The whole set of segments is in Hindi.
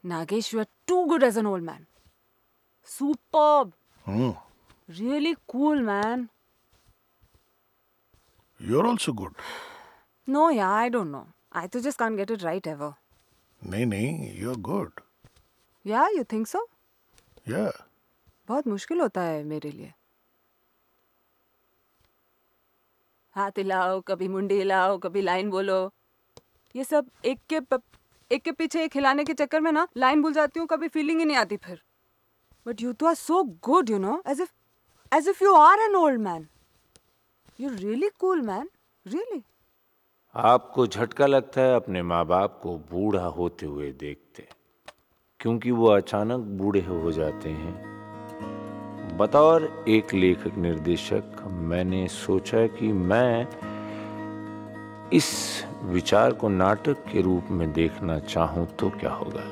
Nagesh, you are too good as an old man. Superb. Really cool, man. You're also good. No, yeah, I don't know. I just can't get it right ever. नहीं, you're good. Yeah, you think so? Yeah. बहुत मुश्किल होता है मेरे लिए. हाथ हिलाओ, कभी मुंडी हिलाओ, कभी लाइन बोलो. ये सब एक के पीछे एक हिलाने के चक्कर में ना लाइन भूल जाती हूँ, कभी फीलिंग ही नहीं आती फिर. But you two are so good, you know, as if you are an old man. You're really cool, man. Really. आपको झटका लगता है अपने माँ बाप को बूढ़ा होते हुए देखते, क्योंकि वो अचानक बूढ़े हो जाते हैं। बतौर एक लेखक निर्देशक मैंने सोचा कि मैं इस विचार को नाटक के रूप में देखना चाहूं तो क्या होगा।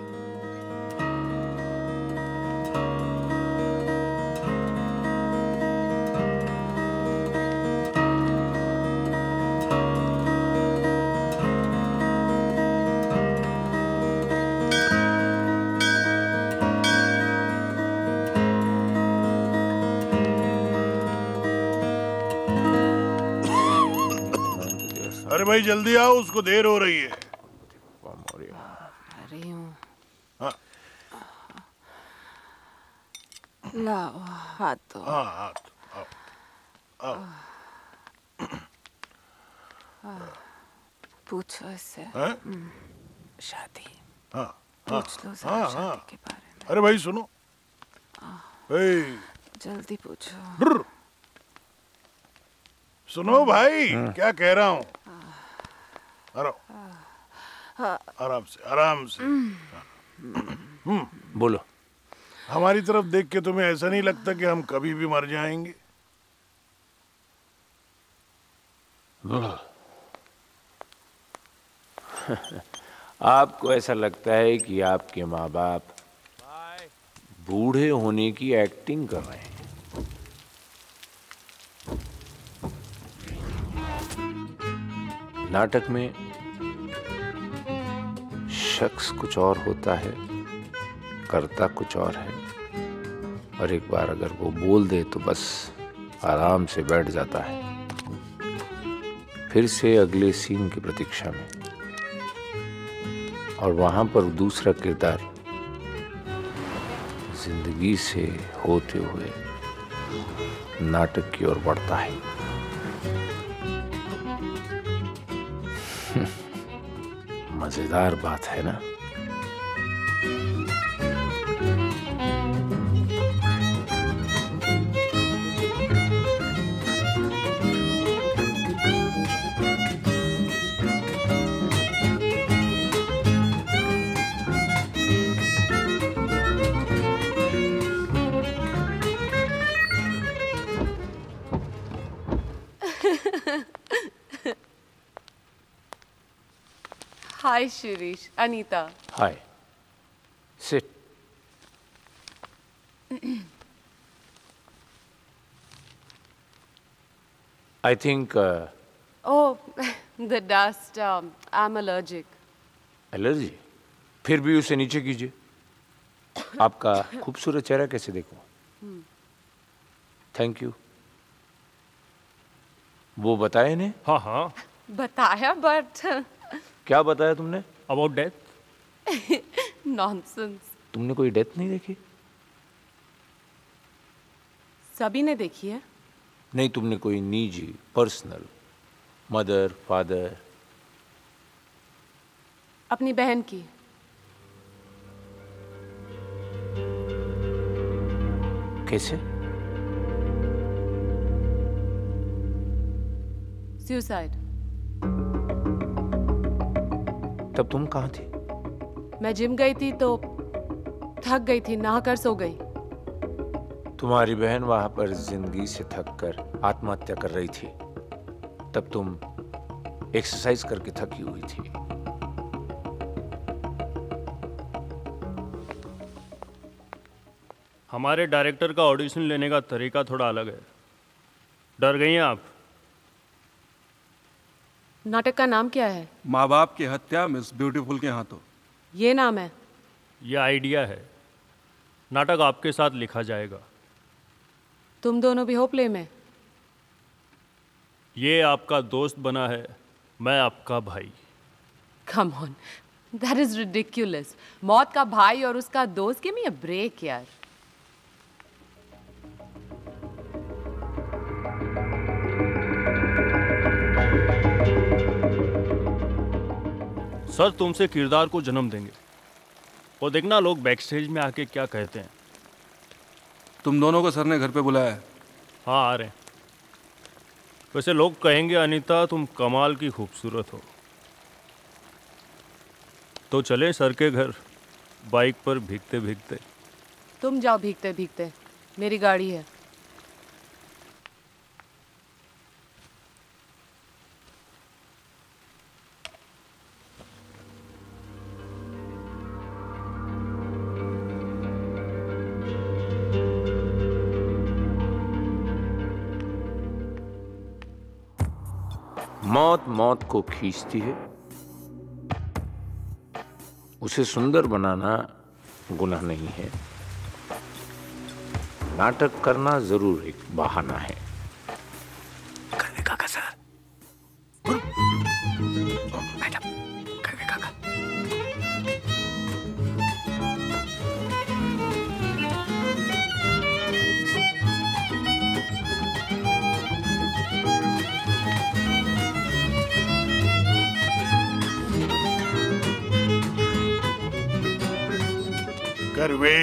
अरे भाई जल्दी आओ, उसको देर हो रही है। आ रही हूँ। हाँ। लाओ हाथ दो। हाँ हाथ आओ। पूछो इससे। शादी। हाँ पूछ लो शादी के बारे में। अरे भाई सुनो। जल्दी पूछो। सुनो भाई, क्या कह रहा हूँ। आराम से आराम से। बोलो। हमारी तरफ देख के तुम्हें ऐसा नहीं लगता कि हम कभी भी मर जाएंगे? आपको ऐसा लगता है कि आपके माँ बाप बूढ़े होने की एक्टिंग कर रहे हैं। नाटक में शख्स कुछ और होता है, करता कुछ और है, और एक बार अगर वो बोल दे तो बस आराम से बैठ जाता है, फिर से अगले सीन की प्रतीक्षा में। और वहां पर दूसरा किरदार जिंदगी से होते हुए नाटक की ओर बढ़ता है। मजेदार बात है ना? Hi, Shirish. Anita. Hi. Sit. I think... Oh, the dust. I'm allergic. Allergy? फिर भी उसे नीचे कीजिए। आपका खूबसूरत चेहरा कैसे देखूं? Thank you. वो बताया इन्हें? हाँ हाँ बताया, but क्या बताया तुमने? About death. नॉनसेंस। तुमने कोई डेथ नहीं देखी? सभी ने देखी है। नहीं, तुमने कोई निजी, पर्सनल, मदर, फादर? अपनी बहन की। कैसे? सुसाइड। तब तुम कहाँ थी? मैं जिम गई थी तो थक गई थी, नहाकर सो गई। तुम्हारी बहन वहां पर जिंदगी से थककर आत्महत्या कर रही थी, तब तुम एक्सरसाइज करके थकी हुई थी। हमारे डायरेक्टर का ऑडिशन लेने का तरीका थोड़ा अलग है। डर गई हैं आप? नाटक का नाम क्या है? माँ बाप की हत्या मिस ब्यूटीफुल के हाथों। ये नाम है? ये आइडिया है, नाटक आपके साथ लिखा जाएगा। तुम दोनों भी हो प्ले में? ये आपका दोस्त बना है, मैं आपका भाई। Come on, that is ridiculous. मौत का भाई और उसका दोस्त, गिव मी अ ब्रेक यार। सर तुमसे किरदार को जन्म देंगे, वो देखना लोग बैकस्टेज में आके क्या कहते हैं। तुम दोनों को सर ने घर पे बुलाया है। हाँ आ रहे हैं। वैसे लोग कहेंगे अनीता तुम कमाल की खूबसूरत हो। तो चले सर के घर बाइक पर भीगते भीगते। तुम जाओ भीगते भीगते, मेरी गाड़ी है। मौत मौत को खींचती है, उसे सुंदर बनाना गुनाह नहीं है। नाटक करना जरूर एक बहाना है। करवे काका सर, मैडम, करवे काका। करवे।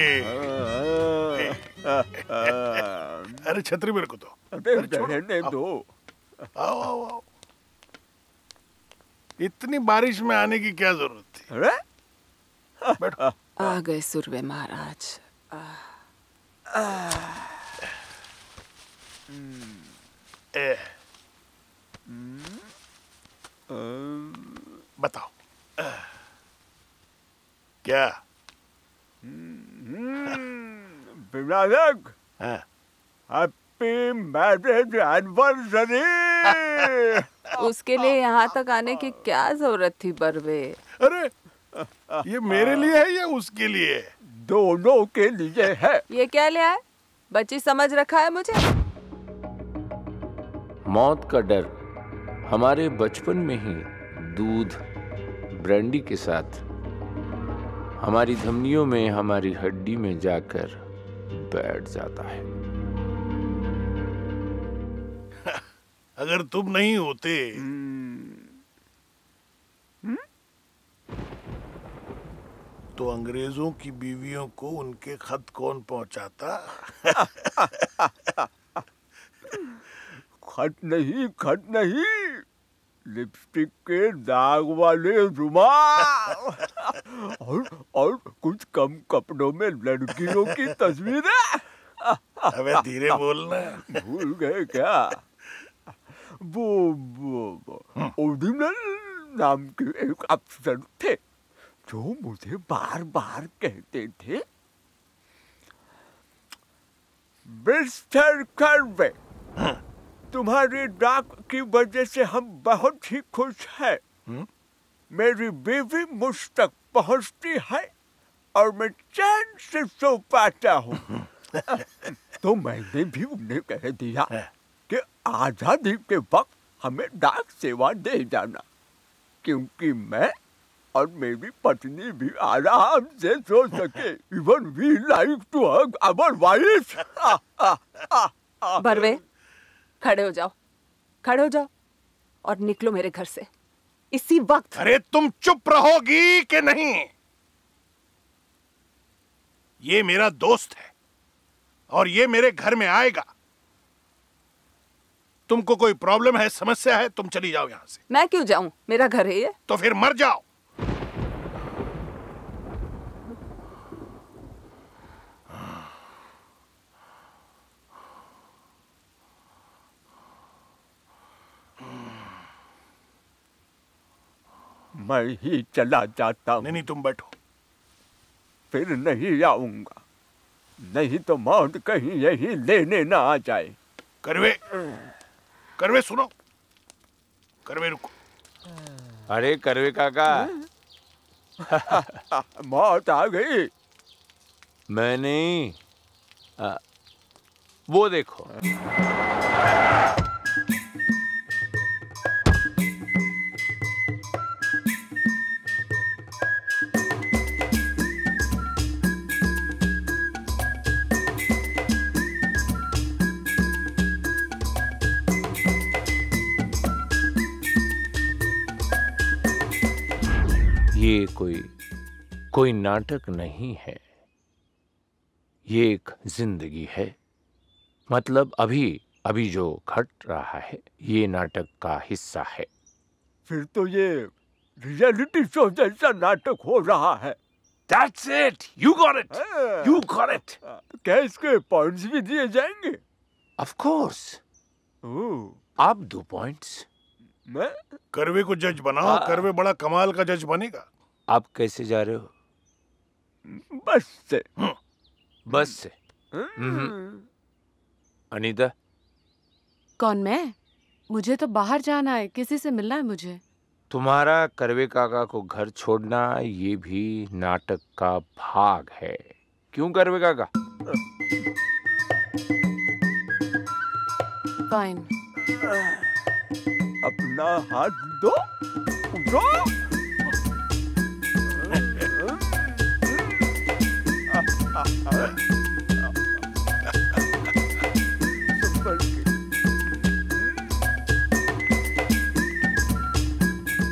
अरे छतरी मेरे को तो। रहने दो। आओ आओ आओ। इतनी बारिश में आने की क्या जरूरत थी? अरे बैठो। आ गए सुरवे महाराज। ए, बताओ क्या? विनायक, हाँ। Happy marriage anniversary. उसके लिए यहाँ तक आने की क्या जरूरत थी बरवे? अरे ये मेरे लिए है या उसके लिए? दोनों के लिए है। ये क्या ले आए? बच्ची समझ रखा है मुझे। मौत का डर हमारे बचपन में ही दूध ब्रांडी के साथ हमारी धमनियों में, हमारी हड्डी में जाकर बैठ जाता है। अगर तुम नहीं होते तो अंग्रेजों की बीवियों को उनके खत कौन पहुंचाता? खत नहीं, लिपस्टिक के दाग वाले रुमाल और कुछ कम कपड़ों में लड़कियों की तस्वीरें। अबे धीरे बोलना। भूल गए क्या? वो ओरिजिनल नाम के एक अफसर थे जो मुझे बार बार कहते थे, मिस्टर कर्वे, तुम्हारी डाक की वजह से हम बहुत ही खुश हैं। मेरी बीवी मुझ तक पहुंचती है और मैं चैन से सो पाता हूँ। तो मैंने भी उन्हें कह दिया कि आजादी के वक्त हमें डाक सेवा दे जाना, क्योंकि मैं और मेरी पत्नी भी आराम से सो सके। Even we like to hug our wife. Barve, खड़े हो जाओ, खड़े हो जाओ और निकलो मेरे घर से इसी वक्त। अरे तुम चुप रहोगी कि नहीं? ये मेरा दोस्त है और ये मेरे घर में आएगा। तुमको कोई प्रॉब्लम है, समस्या है, तुम चली जाओ यहां से। मैं क्यों जाऊं? मेरा घर है ये। तो फिर मर जाओ। मैं ही चला जाता हूँ। नहीं तुम बैठो। फिर नहीं आऊंगा, नहीं तो मौत कहीं यही लेने ना आ जाए। करवे, करवे सुनो। करवे रुको। अरे करवे काका, मौत आ गई। मैं नहीं, वो देखो। ये कोई नाटक नहीं है, ये एक जिंदगी है। मतलब अभी जो घट रहा है ये नाटक का हिस्सा है। फिर तो ये रियलिटी शो जैसा नाटक हो रहा है। That's it! You got it! You got it! क्या इसके पॉइंट्स भी दिए जाएंगे? Of course! आप 2 पॉइंट्स। मैं करवे को जज बनाओ, करवे बड़ा कमाल का जज बनेगा। आप कैसे जा रहे हो? बस से। बस से। अनीता? कौन, मैं? मुझे तो बाहर जाना है, किसी से मिलना है मुझे। तुम्हारा करवे काका को घर छोड़ना ये भी नाटक का भाग है। क्यों करवे काका? फाइन। अपना हाथ दो, दो।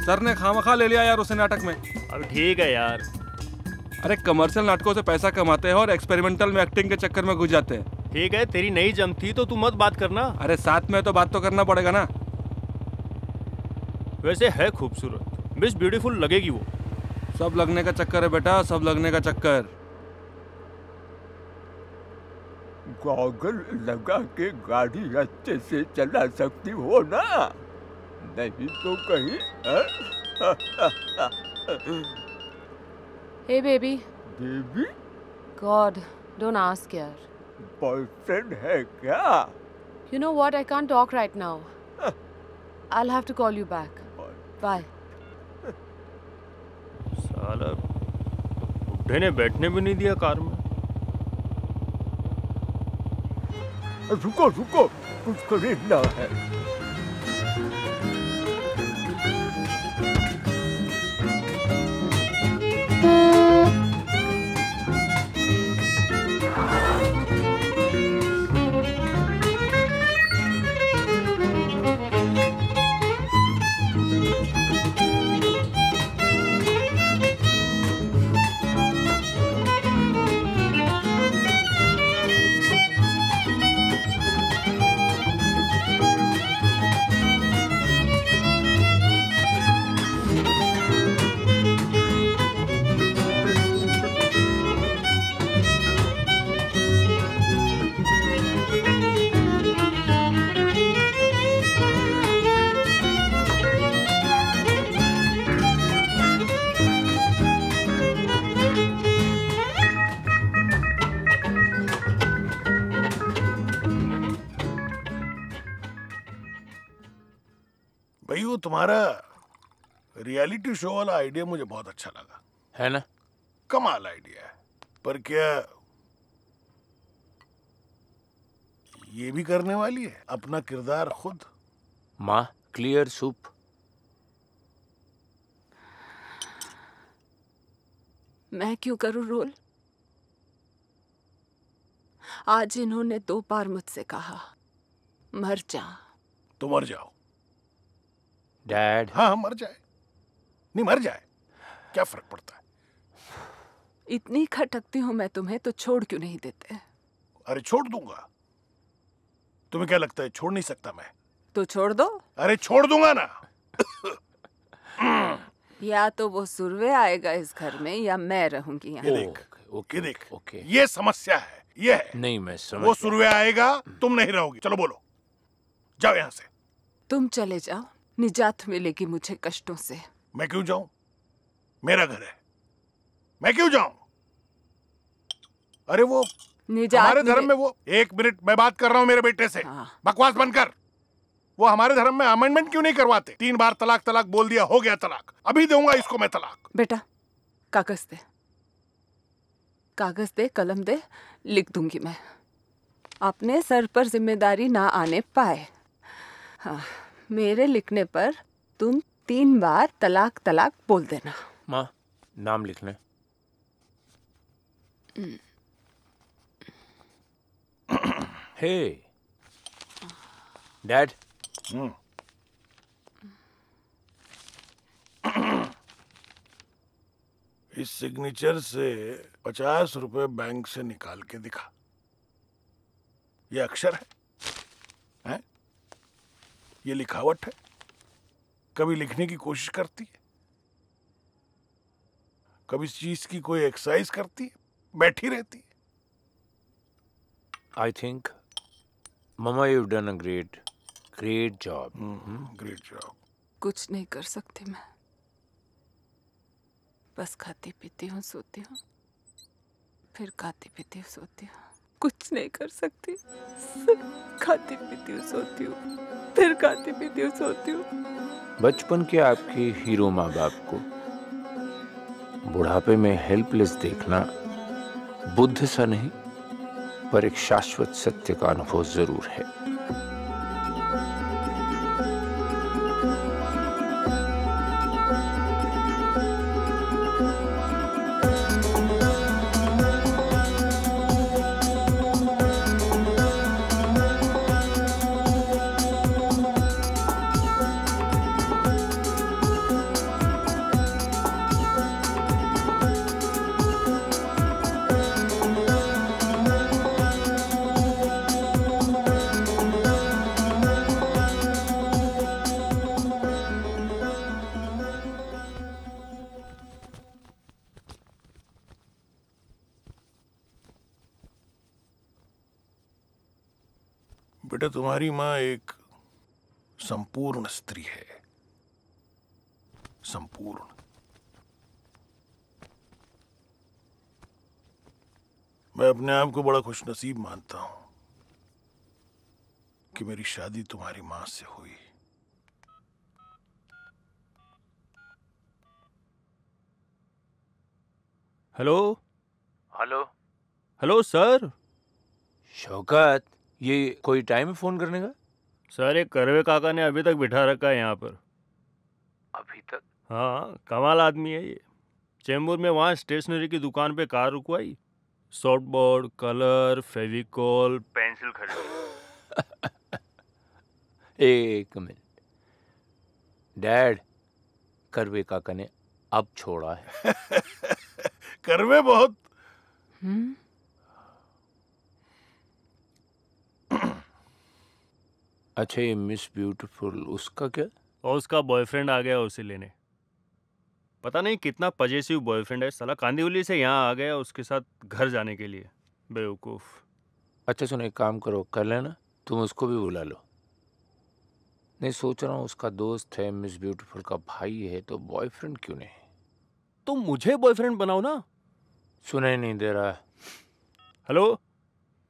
सर ने खामखा ले लिया यार उसे नाटक में। अब ठीक है यार। अरे कमर्शियल नाटकों से पैसा कमाते हैं और एक्सपेरिमेंटल में एक्टिंग के चक्कर में घुस जाते हैं। ठीक है, तेरी नई जमती तो तू मत बात करना। अरे साथ में तो बात तो करना पड़ेगा ना। वैसे है खूबसूरत, मिस ब्यूटीफुल लगेगी वो। सब लगने का चक्कर है बेटा, सब लगने का चक्कर। गॉगल लगा के गाड़ी अच्छे से चला सकती हो ना, नहीं तो कहीं। Hey baby. Baby? God, don't ask यार। बॉयफ्रेंड है क्या? You know what? I can't talk right now. I'll have to call you back. Bye. साला बुड्ढे ने बैठने भी नहीं दिया कार में। रुको रुको, कुछ खरीदना है। भाई वो तुम्हारा रियलिटी शो वाला आइडिया मुझे बहुत अच्छा लगा। है ना? कमाल आइडिया है। पर क्या ये भी करने वाली है अपना किरदार खुद? माँ, क्लियर सूप। मैं क्यों करूं रोल? आज इन्होंने 2 बार मुझसे कहा मर जा। तो मर जाओ। डैड। हाँ मर जाए, नहीं मर जाए, क्या फर्क पड़ता है? इतनी खटकती हूं मैं तुम्हें तो छोड़ क्यों नहीं देते? अरे छोड़ दूंगा। तुम्हें क्या लगता है छोड़ नहीं सकता मैं? तो छोड़ दो। अरे छोड़ दूंगा ना। या तो वो सुरवे आएगा इस घर में या मैं रहूंगी यहाँ। ये देख, ये समस्या है, ये है। नहीं मैं समझ। वो सुरवे आएगा, तुम नहीं रहोगी। चलो बोलो, जाओ यहाँ से। तुम चले जाओ, निजात मिलेगी मुझे कष्टों से। मैं क्यों जाऊं? मेरा घर है, मैं क्यों जाऊं? अरे वो हमारे धर्म में वो, 1 मिनट मैं बात कर रहा हूं मेरे बेटे से। बकवास बंद कर। वो हमारे धर्म में अमेंडमेंट क्यों नहीं करवाते? 3 बार तलाक तलाक बोल दिया, हो गया तलाक। अभी दूंगा इसको मैं तलाक। बेटा कागज दे, कागज दे, कलम दे, लिख दूंगी मैं। अपने सर पर जिम्मेदारी ना आने पाए। हाँ, मेरे लिखने पर तुम 3 बार तलाक तलाक बोल देना। माँ, नाम लिख लें। हे डैड। इस सिग्नेचर से 50 रुपए बैंक से निकाल के दिखा। ये अक्षर है? ये लिखावट है? कभी लिखने की कोशिश करती है? कभी इस चीज की कोई एक्सरसाइज करती है? बैठी रहती है? I think mama you done a great job. Great job. कुछ नहीं कर सकती मैं, बस खाती पीती हूँ, सोती हूँ, फिर खाती पीती हूँ, सोती हूँ। कुछ नहीं कर सकती, सिर्फ खाती पीती हूँ, सोती हूँ, फिर खाती पीती हूँ, सोती हूँ। बचपन के आपके हीरो माँ बाप को बुढ़ापे में हेल्पलेस देखना बुद्ध सा नहीं, पर एक शाश्वत सत्य का अनुभव जरूर है। बेटा, तुम्हारी माँ एक संपूर्ण स्त्री है, संपूर्ण। मैं अपने आप को बड़ा खुशनसीब मानता हूं कि मेरी शादी तुम्हारी माँ से हुई। Hello hello hello sir. Shaukat, ये कोई टाइम है फोन करने का? सर, एक करवे काका ने अभी तक बिठा रखा है यहाँ पर। अभी तक? हाँ, कमाल आदमी है ये। चेंबूर में वहाँ स्टेशनरी की दुकान पे कार रुकवाई, soft board, colour, Fevicol, pencil खरीदी। एक मिनट डैड, करवे काका ने अब छोड़ा है। करवे बहुत। अच्छा, ये मिस ब्यूटीफुल उसका क्या? और उसका बॉयफ्रेंड आ गया उसे लेने। पता नहीं कितना पजेसिव बॉयफ्रेंड है साला, कांदिवली से यहाँ आ गया उसके साथ घर जाने के लिए। बेवकूफ़। अच्छा सुनो, एक काम करो, कर लेना, तुम उसको भी बुला लो। नहीं, सोच रहा हूँ उसका दोस्त है, मिस ब्यूटीफुल का भाई है, तो बॉयफ्रेंड क्यों नहीं? तो मुझे बॉयफ्रेंड बनाओ ना। सुनाई नहीं दे रहा। Hello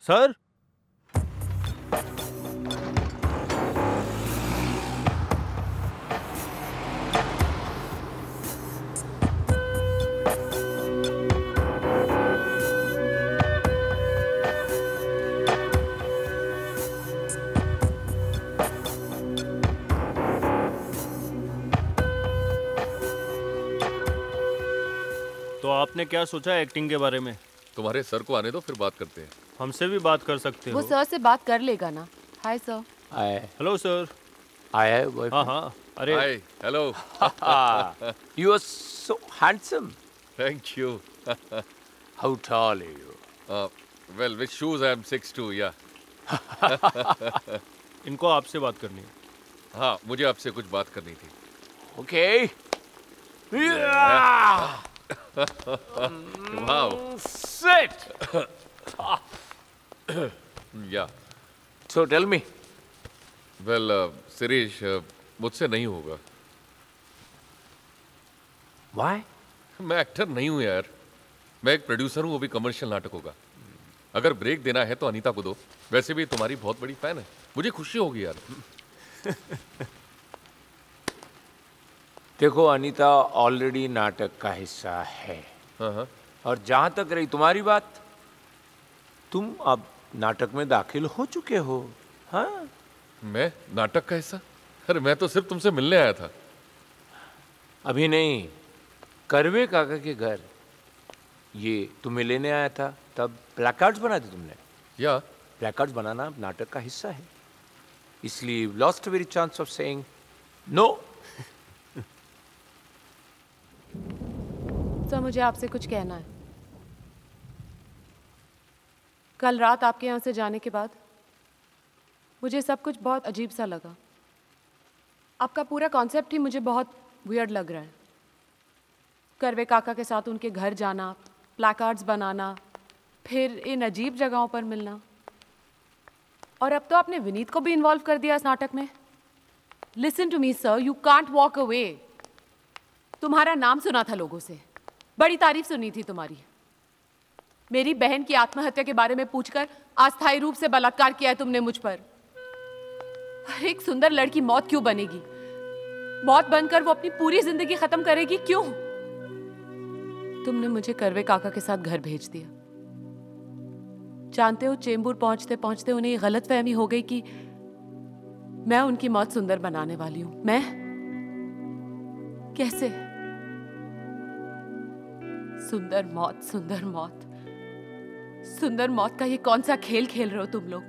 sir. तो आपने क्या सोचा एक्टिंग के बारे में? तुम्हारे सर को आने दो, फिर बात करते हैं। हमसे भी बात कर सकते हो। वो सर से बात कर लेगा ना। Hi sir. आए। Hello sir. आया है बॉयफ्रेंड? हाँ हाँ, अरे hi, hello. You are so handsome. Thank you. How tall are you? Well, with shoes I am 6'2", yeah. इनको आपसे बात करनी है। हाँ, मुझे आपसे कुछ बात करनी थी। Okay. Wow, sit. Yeah. So tell me. Well Shirish, मुझसे नहीं होगा। व्हाई? मैं एक्टर नहीं हूँ यार, मैं एक प्रोड्यूसर हूँ, वो भी कमर्शियल नाटकों का। अगर ब्रेक देना है तो अनीता को दो, वैसे भी तुम्हारी बहुत बड़ी फैन है, मुझे खुशी होगी यार। देखो अनीता ऑलरेडी नाटक का हिस्सा है। हाँ। और जहां तक रही तुम्हारी बात, तुम अब नाटक में दाखिल हो चुके हो। हाँ, मैं नाटक का हिस्सा? अरे मैं तो सिर्फ तुमसे मिलने आया था। अभी नहीं, करवे काका के घर ये तुम्हें लेने आया था, तब प्लैकार्ड्स बनाए थे तुमने। या प्लैकार्ड्स बनाना नाटक का हिस्सा है, इसलिए lost very chance of saying no. Sir, मुझे आपसे कुछ कहना है। कल रात आपके यहाँ से जाने के बाद मुझे सब कुछ बहुत अजीब सा लगा। आपका पूरा कॉन्सेप्ट ही मुझे बहुत वियर्ड लग रहा है। करवे काका के साथ उनके घर जाना, प्लैकार्ड्स बनाना, फिर इन अजीब जगहों पर मिलना, और अब तो आपने विनीत को भी इन्वॉल्व कर दिया इस नाटक में। Listen to me sir, you can't walk away. तुम्हारा नाम सुना था लोगों से, बड़ी तारीफ सुनी थी तुम्हारी। मेरी बहन की आत्महत्या के बारे में पूछकर अस्थायी रूप से बलात्कार किया है तुमने मुझ पर। एक सुंदर लड़की मौत क्यों बनेगी? मौत बनकर वो अपनी पूरी जिंदगी खत्म करेगी क्यों? तुमने मुझे करवे काका के साथ घर भेज दिया। जानते हो, चेंबूर पहुंचते पहुंचते उन्हें ये गलतफहमी हो गई कि मैं उनकी मौत सुंदर बनाने वाली हूं। मैं कैसे? सुंदर मौत, सुंदर मौत, सुंदर मौत का ये कौन सा खेल खेल रहे हो तुम लोग,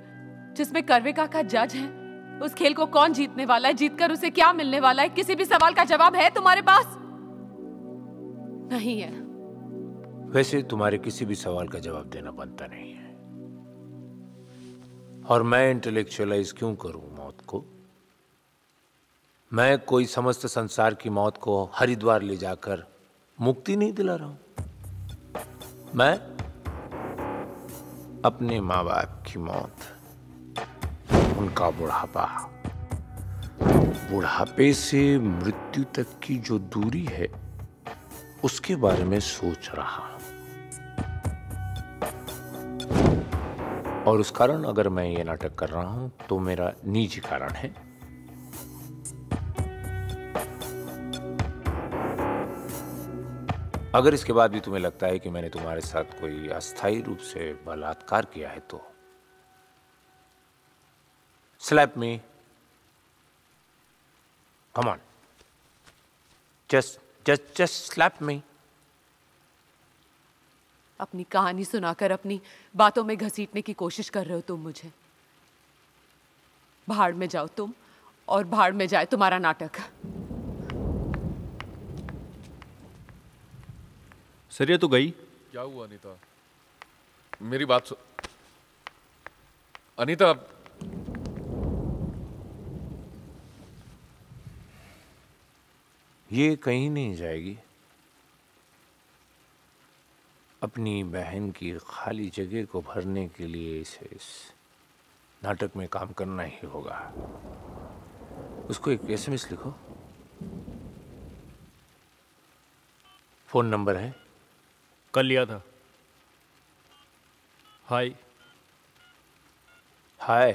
जिसमें करवे काका जज हैं? उस खेल को कौन जीतने वाला है? जीतकर उसे क्या मिलने वाला है? किसी भी सवाल का जवाब है तुम्हारे पास? नहीं है। वैसे तुम्हारे किसी भी सवाल का जवाब देना बनता नहीं है, और मैं इंटेलेक्चुअलाइज क्यों करूं मौत को? मैं कोई समस्त संसार की मौत को हरिद्वार ले जाकर मुक्ति नहीं दिला रहा हूं। मैं अपने माँ बाप की मौत, उनका बुढ़ापा, बुढ़ापे से मृत्यु तक की जो दूरी है उसके बारे में सोच रहा हूं। और उस कारण अगर मैं ये नाटक कर रहा हूं तो मेरा निजी कारण है। अगर इसके बाद भी तुम्हें लगता है कि मैंने तुम्हारे साथ कोई अस्थायी रूप से बलात्कार किया है तो slap me, come on, just slap me. अपनी कहानी सुनाकर अपनी बातों में घसीटने की कोशिश कर रहे हो तुम मुझे। भाड़ में जाओ तुम, और भाड़ में जाए तुम्हारा नाटक। सर, ये तो गई। क्या हुआ अनीता? मेरी बात अनीता, ये कहीं नहीं जाएगी। अपनी बहन की खाली जगह को भरने के लिए इसे इस नाटक में काम करना ही होगा। उसको एक एसएमएस लिखो। फोन नंबर है? कल लिया था। हाय। हाय?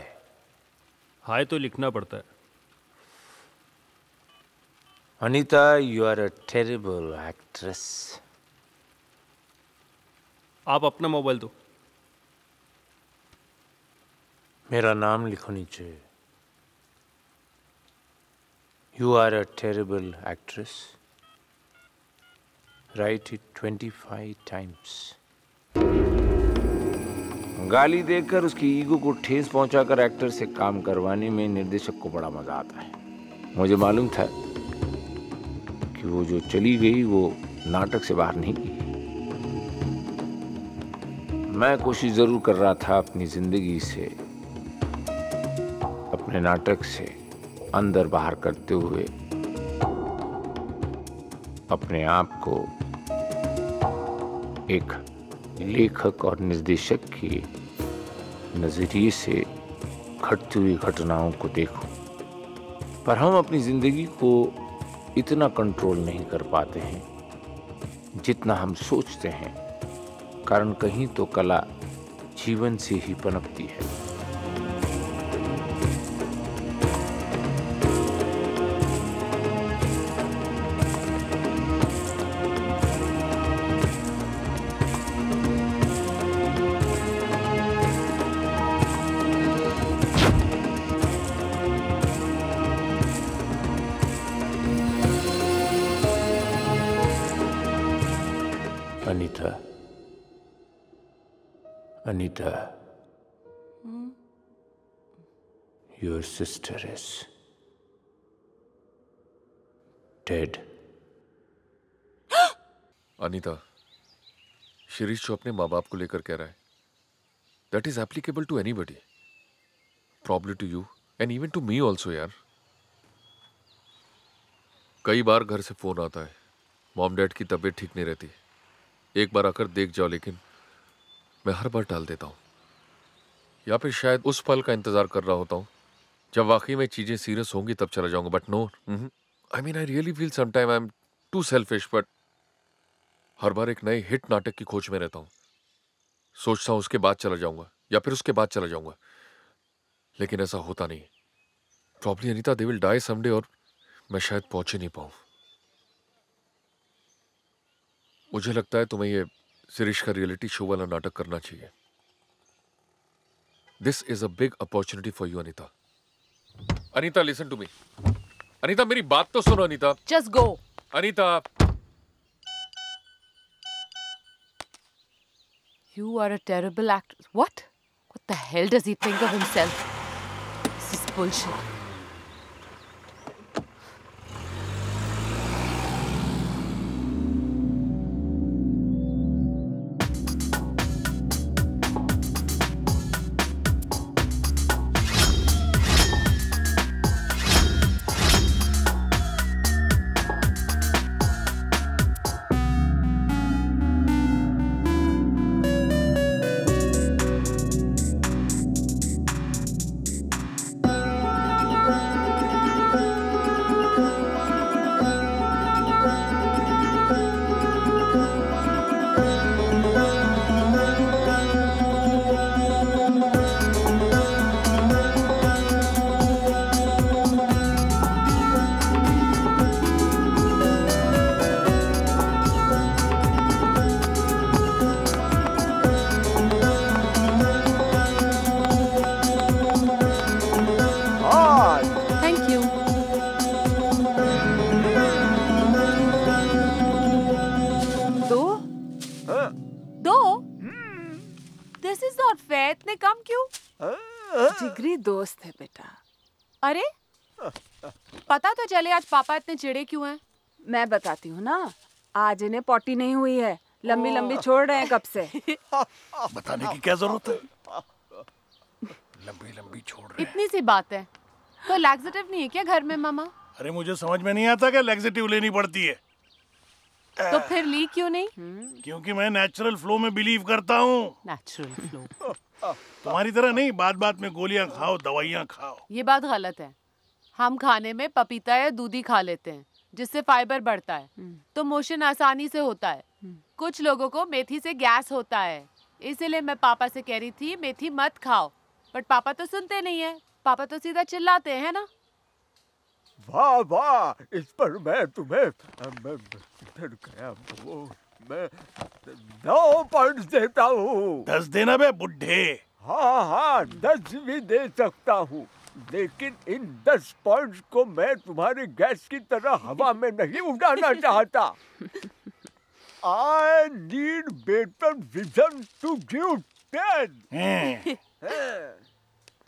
हाय तो लिखना पड़ता है। Anita, you are a terrible actress. आप अपना मोबाइल दो। मेरा नाम लिखो नीचे। You are a terrible actress. Write it 25 times. गाली देकर उसकी ईगो को ठेस पहुंचाकर एक्टर से काम करवाने में निर्देशक को बड़ा मजा आता है। मुझे मालूम था कि वो जो चली गई वो नाटक से बाहर नहीं गई। मैं कोशिश जरूर कर रहा था अपनी जिंदगी से, अपने नाटक से अंदर बाहर करते हुए अपने आप को एक लेखक और निर्देशक के नजरिए से घटती हुई घटनाओं को देखूं। पर हम अपनी जिंदगी को इतना कंट्रोल नहीं कर पाते हैं जितना हम सोचते हैं, कारण कहीं तो कला जीवन से ही पनपती है। Anita, your sister is dead. Anita, Shirish जो अपने माँ बाप को लेकर कह रहा है, that is applicable to anybody. Probably to you and even to me also यार. कई बार घर से फोन आता है, मॉम डैड की तबीयत ठीक नहीं रहती, एक बार आकर देख जाओ, लेकिन मैं हर बार टाल देता हूँ, या फिर शायद उस पल का इंतजार कर रहा होता हूँ जब वाकई में चीजें सीरियस होंगी तब चला जाऊंगा. But no, I mean I really feel sometime I am too selfish, but हर बार एक नए हिट नाटक की खोज में रहता हूँ. सोचता हूँ उसके बाद चला जाऊंगा या फिर उसके बाद चला जाऊंगा, लेकिन ऐसा होता नहीं. Probably Anita they will die someday और मैं शायद पहुंच ही नहीं पाऊं. मुझे लगता है तुम्हें ये शिरीष का रियलिटी शो वाला नाटक करना चाहिए. This is a big opportunity for you Anita. Anita listen to me. Anita मेरी बात तो सुनो Anita. Just go. Anita. You are a terrible actor. What? What the hell does he think of himself? This is bullshit. जिगरी दोस्त है बेटा. अरे पता तो चले आज पापा इतने चिढ़े क्यों हैं? मैं बताती हूँ ना, आज इन्हें पॉटी नहीं हुई है, लंबी लंबी छोड़ रहे हैं कब से. बताने की क्या जरूरत है, लंबी लंबी छोड़ रहे हैं. इतनी सी बात है. तो लैक्सेटिव नहीं है क्या घर में मामा? अरे मुझे समझ में नहीं आता कि लैक्सेटिव लेनी पड़ती है. तो फिर ली क्यों नहीं? क्योंकि मैं नेचुरल फ्लो में बिलीव करता हूँ. Natural flow. तुम्हारी तरह नहीं, बात बात में गोलियां खाओ, दवाइयां खाओ. ये बात गलत है. हम खाने में पपीता या दूधी खा लेते हैं जिससे फाइबर बढ़ता है, तो मोशन आसानी से होता है. कुछ लोगों को मेथी से गैस होता है, इसीलिए मैं पापा से कह रही थी मेथी मत खाओ, बट पापा तो सुनते नहीं है. पापा तो सीधा चिल्लाते हैं ना. वाह वाह, इस पर मैं तुम्हें फिर गया वो मैं 9 पॉइंट्स देता हूँ. 10 देना बे बुड्ढे. हाँ हाँ 10 भी दे सकता हूँ, लेकिन इन 10 पॉइंट्स को मैं तुम्हारी गैस की तरह हवा में नहीं उड़ाना चाहता. I need better vision to give 10.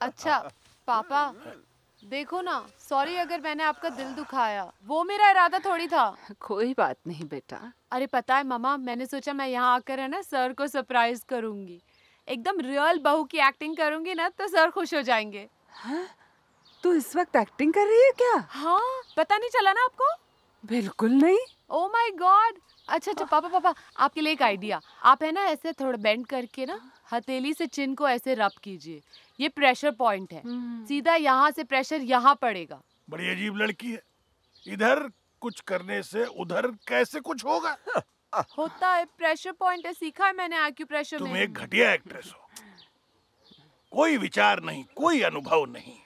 अच्छा पापा देखो ना, सॉरी अगर मैंने आपका दिल दुखाया, वो मेरा इरादा थोड़ी था. कोई बात नहीं बेटा. अरे पता है मामा, मैंने सोचा मैं यहाँ आकर है ना सर को सरप्राइज करूंगी, एकदम रियल बहू की एक्टिंग करूंगी ना तो सर खुश हो जाएंगे. हाँ? तू इस वक्त एक्टिंग कर रही है क्या? हाँ, पता नहीं चला ना आपको? बिल्कुल नहीं. Oh my God. अच्छा अच्छा पापा आपके लिए एक आइडिया. आप है ना ऐसे थोड़ा बेंड करके ना हथेली से चिन को ऐसे रब कीजिए. ये प्रेशर पॉइंट है, सीधा यहाँ से प्रेशर यहाँ पड़ेगा. बड़ी अजीब लड़की है, इधर कुछ करने से उधर कैसे कुछ होगा. होता है, प्रेशर पॉइंट है, सीखा है मैंने आक्यूप्रेशर में. तुम एक घटिया एक्ट्रेस हो, कोई विचार नहीं, कोई अनुभव नहीं.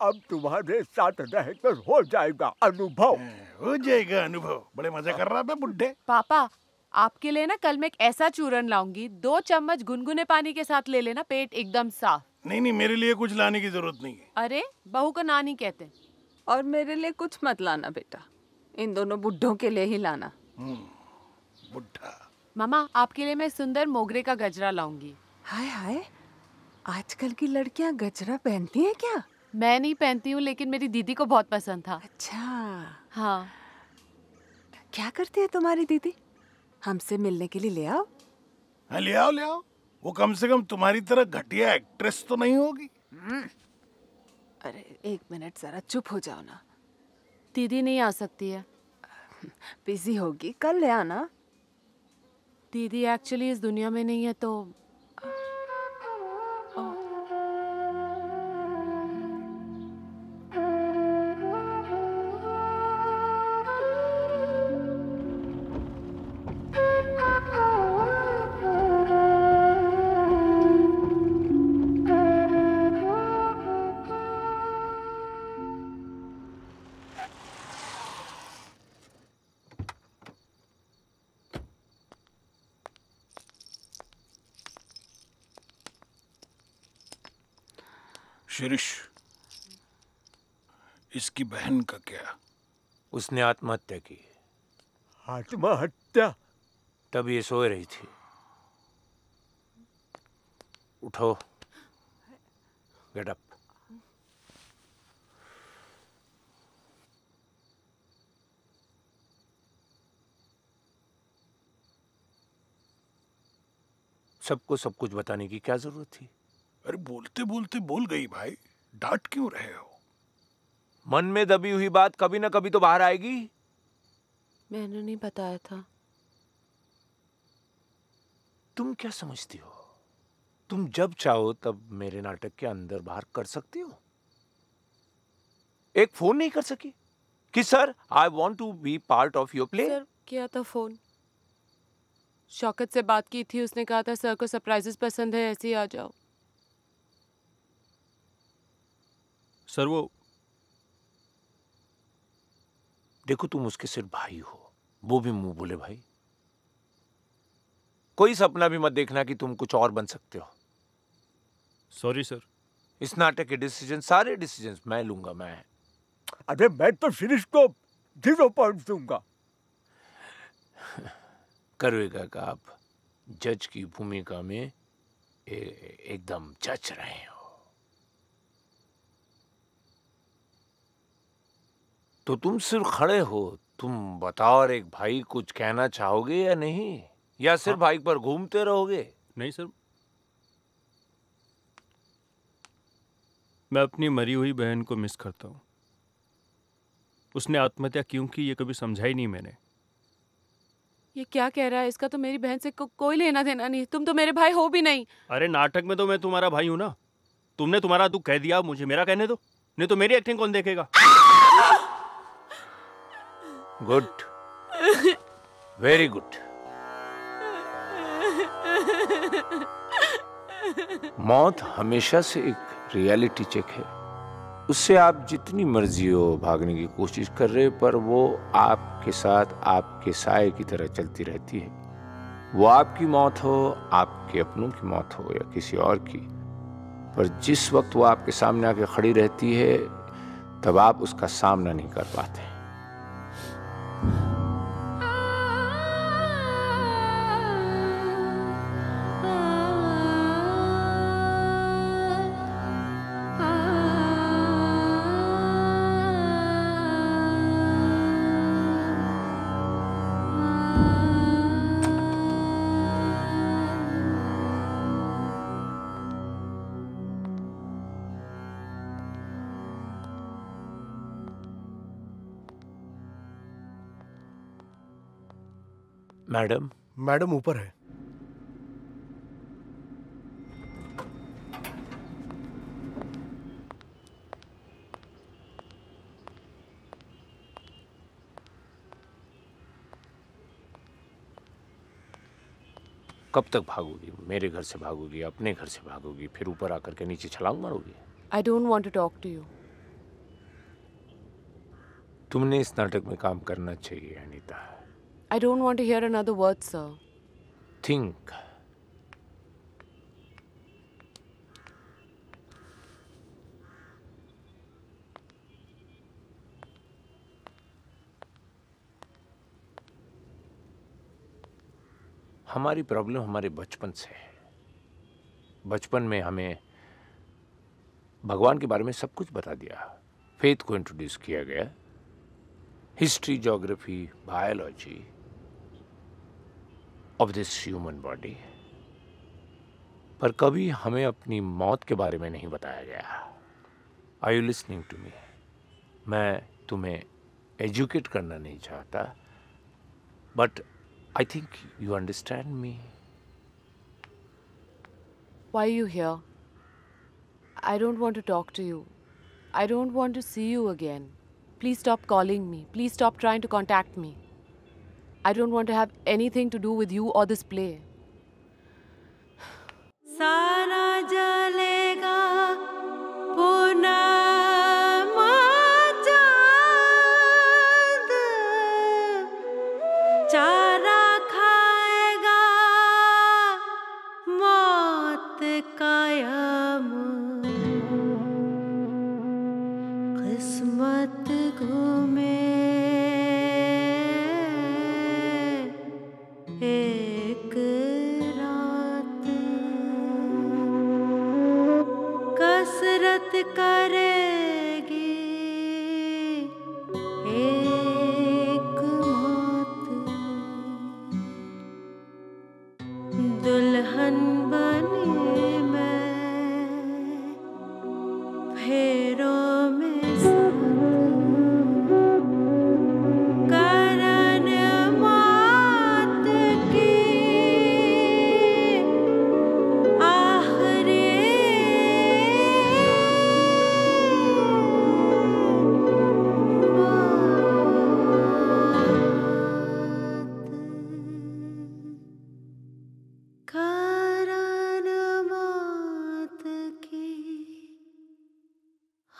अब तुम्हारे साथ रहकर हो जाएगा अनुभव. हो जाएगा अनुभव. बड़े मजे कर रहा है बुड्ढे. पापा आपके लिए ना कल मैं एक ऐसा चूरन लाऊंगी, 2 चम्मच गुनगुने पानी के साथ ले लेना, पेट एकदम साफ. नहीं मेरे लिए कुछ लाने की जरूरत नहीं है. अरे बहू को नानी कहते. और मेरे लिए कुछ मत लाना बेटा, इन दोनों बुड्ढों के लिए ही लाना. बुड्ढा. मामा आपके लिए मैं सुंदर मोगरे का गजरा लाऊंगी. हाय हाय, आजकल की लड़कियां गजरा पहनती हैं क्या? मैं नहीं पहनती हूँ, लेकिन मेरी दीदी को बहुत पसंद था। अच्छा, हाँ। क्या करती है तुम्हारी दीदी? हमसे मिलने के लिए ले आओ। हाँ, ले आओ ले आओ। वो कम से कम तुम्हारी तरह घटिया एक्ट्रेस तो नहीं होगी। अरे 1 मिनट, जरा चुप हो जाओ ना। दीदी नहीं आ सकती है। बिजी होगी, कल ले आना। दीदी एक्चुअली इस दुनिया में नहीं है तो। शिरीष, इसकी बहन का क्या? उसने आत्महत्या की। आत्महत्या? तब ये सो रही थी। उठो, गेट अप। सबको सब कुछ बताने की क्या जरूरत थी? अरे बोलते बोलते बोल गई भाई, डांट क्यों रहे हो? मन में दबी हुई बात कभी ना कभी तो बाहर आएगी। मैंने नहीं बताया था। तुम क्या समझती हो? तुम जब चाहो तब मेरे नाटक के अंदर बाहर कर सकती हो। एक फोन नहीं कर सकी कि sir I want to be part of your play? Sir किया था फोन। शौकत से बात की थी, उसने कहा था सर को सरप्राइजेस पसंद है, ऐसे ही आ जाओ। सर वो देखो, तुम उसके सिर्फ भाई हो, वो भी मुंह बोले भाई। कोई सपना भी मत देखना कि तुम कुछ और बन सकते हो। Sorry sir. इस नाटक के डिसीजन, सारे डिसीजन मैं लूंगा। मैं अरे मैं तो शिरीष को 0 पॉइंट दूंगा। करेगा का आप जज की भूमिका में एकदम जज रहे हो, तो तुम सिर्फ खड़े हो। तुम बताओ, और एक भाई कुछ कहना चाहोगे या नहीं, या सिर्फ भाई पर घूमते रहोगे? नहीं सर, मैं अपनी मरी हुई बहन को मिस करता हूँ। उसने आत्महत्या क्यों की ये कभी समझा ही नहीं मैंने। ये क्या कह रहा है? इसका तो मेरी बहन से कोई लेना देना नहीं। तुम तो मेरे भाई हो भी नहीं। अरे नाटक में तो मैं तुम्हारा भाई हूं ना। तुमने तुम्हारा दुख कह दिया, मुझे मेरा कहने दो, नहीं तो मेरी एक्टिंग कौन देखेगा? Good, very good. मौत हमेशा से एक रियलिटी चेक है। उससे आप जितनी मर्जी हो भागने की कोशिश कर रहे, पर वो आपके साथ आपके साए की तरह चलती रहती है। वो आपकी मौत हो, आपके अपनों की मौत हो या किसी और की, पर जिस वक्त वो आपके सामने आके खड़ी रहती है, तब आप उसका सामना नहीं कर पाते। मैडम? मैडम ऊपर है। कब तक भागोगी? मेरे घर से भागोगी, अपने घर से भागोगी, फिर ऊपर आकर के नीचे छलांग मारोगी? I don't want to talk to you. तुमने इस नाटक में काम करना चाहिए Anita. I don't want to hear another word, sir. Think. हमारी प्रॉब्लम हमारे बचपन से है। बचपन में हमें भगवान के बारे में सब कुछ बता दिया, फेथ को इंट्रोड्यूस किया गया, history, geography, biology of this human body, पर कभी हमें अपनी मौत के बारे में नहीं बताया गया। Are you listening to me? मैं तुम्हें एजुकेट करना नहीं चाहता, but I think you understand me. Why are you here? I don't want to talk to you. I don't want to see you again. Please stop calling me. Please stop trying to contact me. I don't want to have anything to do with you or this play. सारा जलेगा पूनम चांद, चारा खाएगा मौत कायम, किस्मत घूमे एक रात, कसरत करेगी एक मौत, दुल्हन बनी मैं फेरों में साथ, करन मौत की आखिरी करन मौत की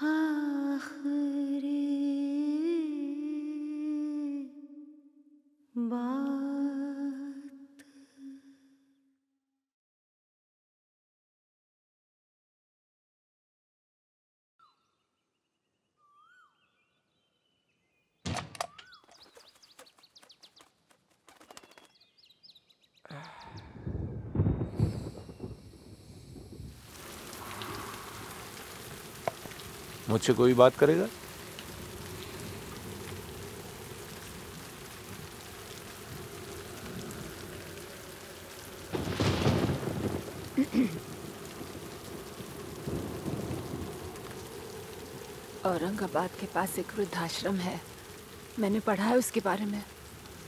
आखिरी बात। मुझसे कोई बात करेगा? औरंगाबाद के पास एक वृद्धाश्रम है, मैंने पढ़ा है उसके बारे में।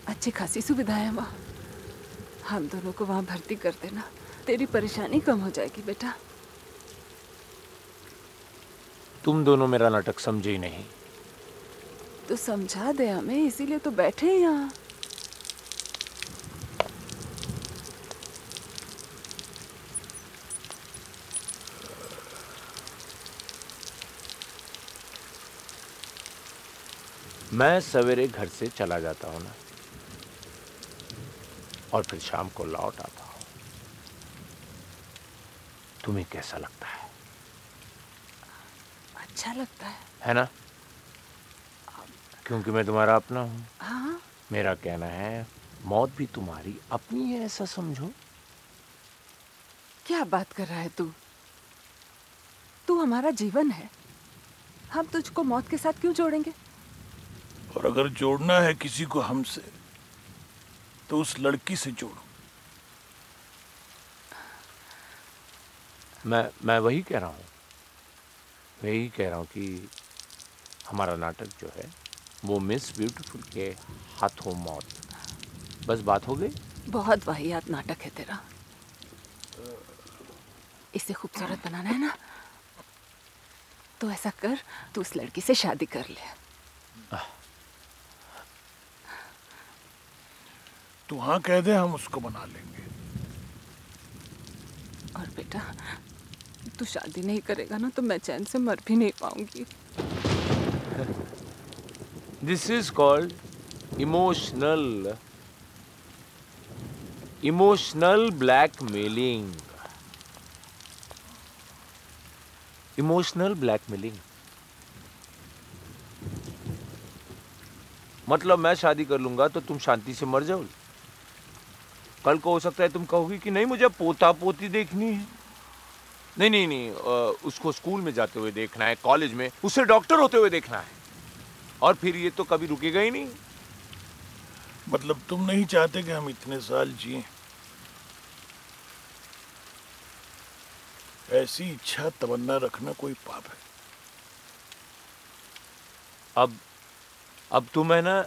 अच्छी खासी सुविधाएं हैं वहाँ। हम दोनों को वहाँ भर्ती कर देना, तेरी परेशानी कम हो जाएगी बेटा। तुम दोनों मेरा नाटक समझे ही नहीं। तो समझा दे हमें, इसीलिए तो बैठे हैं यहाँ। मैं सवेरे घर से चला जाता हूँ ना, और फिर शाम को लौट आता हूँ। तुम्हें कैसा लगता है? अच्छा लगता है ना? क्योंकि मैं तुम्हारा अपना हूँ। हाँ। मेरा कहना है मौत भी तुम्हारी अपनी है, ऐसा समझो। क्या बात कर रहा है तू? तू हमारा जीवन है, हम तुझको मौत के साथ क्यों जोड़ेंगे? और अगर जोड़ना है किसी को हमसे, तो उस लड़की से जोड़ो। मैं वही कह रहा हूँ, वही कह रहा हूँ कि हमारा नाटक जो है वो मिस ब्यूटीफुल के हाथों मौत, बस बात हो गई। बहुत वाहियात नाटक है तेरा। इसे खूबसूरत बनाना है ना, तो ऐसा कर, तू उस लड़की से शादी कर ले। तू हाँ कह दे, हम उसको बना लेंगे। और बेटा, तू शादी नहीं करेगा ना तो मैं चैन से मर भी नहीं पाऊंगी। This is called emotional blackmailing. Emotional blackmailing मतलब मैं शादी कर लूंगा तो तुम शांति से मर जाओ। कल को हो सकता है तुम कहोगी कि नहीं, मुझे पोता पोती देखनी है। नहीं नहीं नहीं, उसको स्कूल में जाते हुए देखना है, कॉलेज में, उसे डॉक्टर होते हुए देखना है। और फिर ये तो कभी रुकेगा ही नहीं। मतलब तुम नहीं चाहते कि हम इतने साल जिए? ऐसी इच्छा तमन्ना रखना कोई पाप है? अब तुम है ना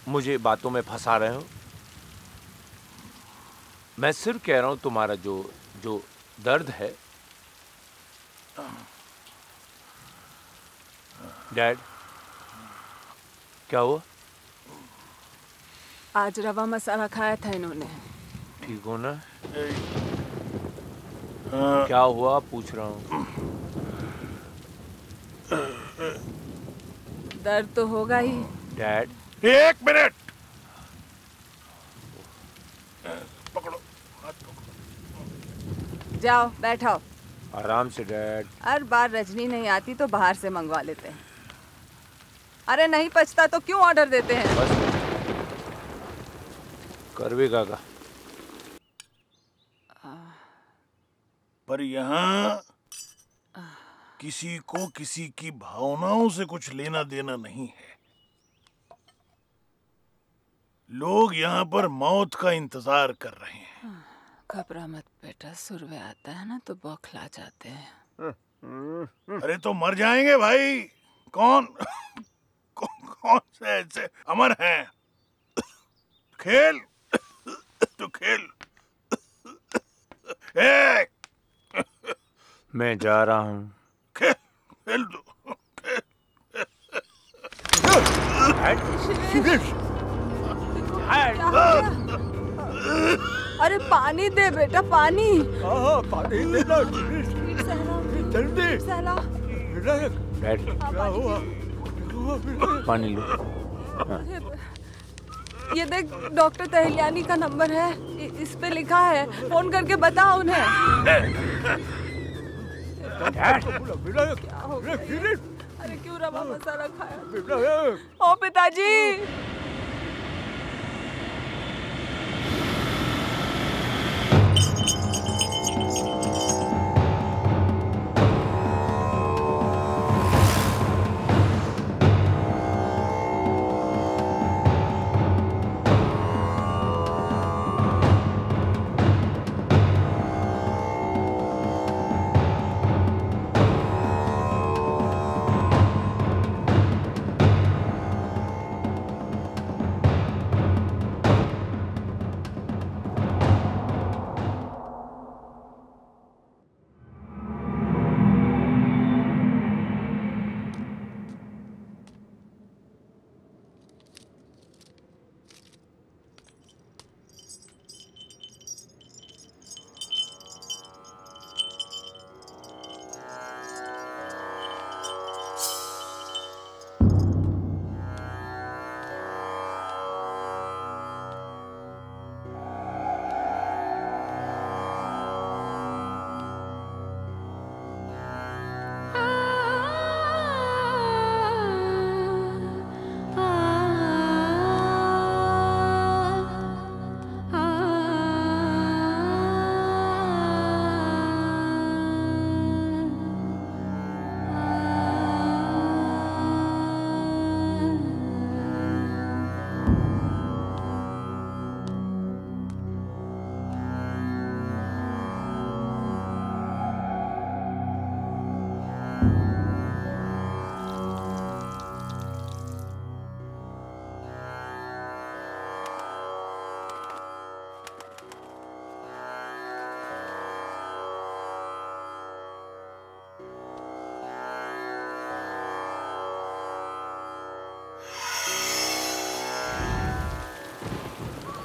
मुझे बातों में फंसा रहे हो। मैं सिर्फ कह रहा हूं तुम्हारा जो दर्द है। डैड, क्या हुआ? आज रवा मसाला खाया था इन्होंने। ठीक हो ना? क्या हुआ पूछ रहा हूँ। दर्द तो होगा ही। डैड, 1 मिनट, पकड़ो, हाथ पकड़ो। जाओ बैठो। आराम से डैड। हर बार रजनी नहीं आती तो बाहर से मंगवा लेते हैं। अरे नहीं पचता तो क्यों ऑर्डर देते हैं? बस करवे काका। पर यहाँ किसी को किसी की भावनाओं से कुछ लेना देना नहीं है। लोग यहाँ पर मौत का इंतजार कर रहे हैं। घबरा मत बेटा, सुरवे आता है ना तो बौखला जाते हैं। अरे तो मर जाएंगे भाई। कौन कौन से ऐसे अमर हैं? खेल तो खेल। मैं जा रहा हूँ। खेल दो। अरे पानी दे बेटा, पानी। हाँ पानी देना जल्दी। डैड, पानी लो। ये देख, डॉक्टर तहलियानी का नंबर है, इस पे लिखा है, फोन करके बता उन्हें। क्या हो गया? अरे क्यों रवा मसाला खाया? ओ पिताजी।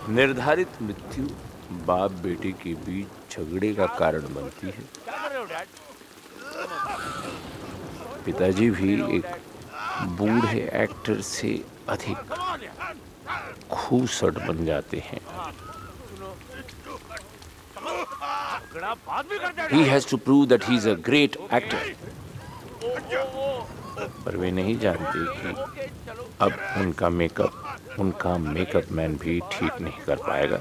निर्धारित मृत्यु बाप बेटे के बीच झगड़े का कारण बनती है। पिताजी भी एक बूढ़े एक्टर से अधिक खूसट बन जाते हैं। He has to prove that he is a great actor. पर वे नहीं जानते कि अब उनका मेकअप मैन भी ठीक नहीं कर पाएगा।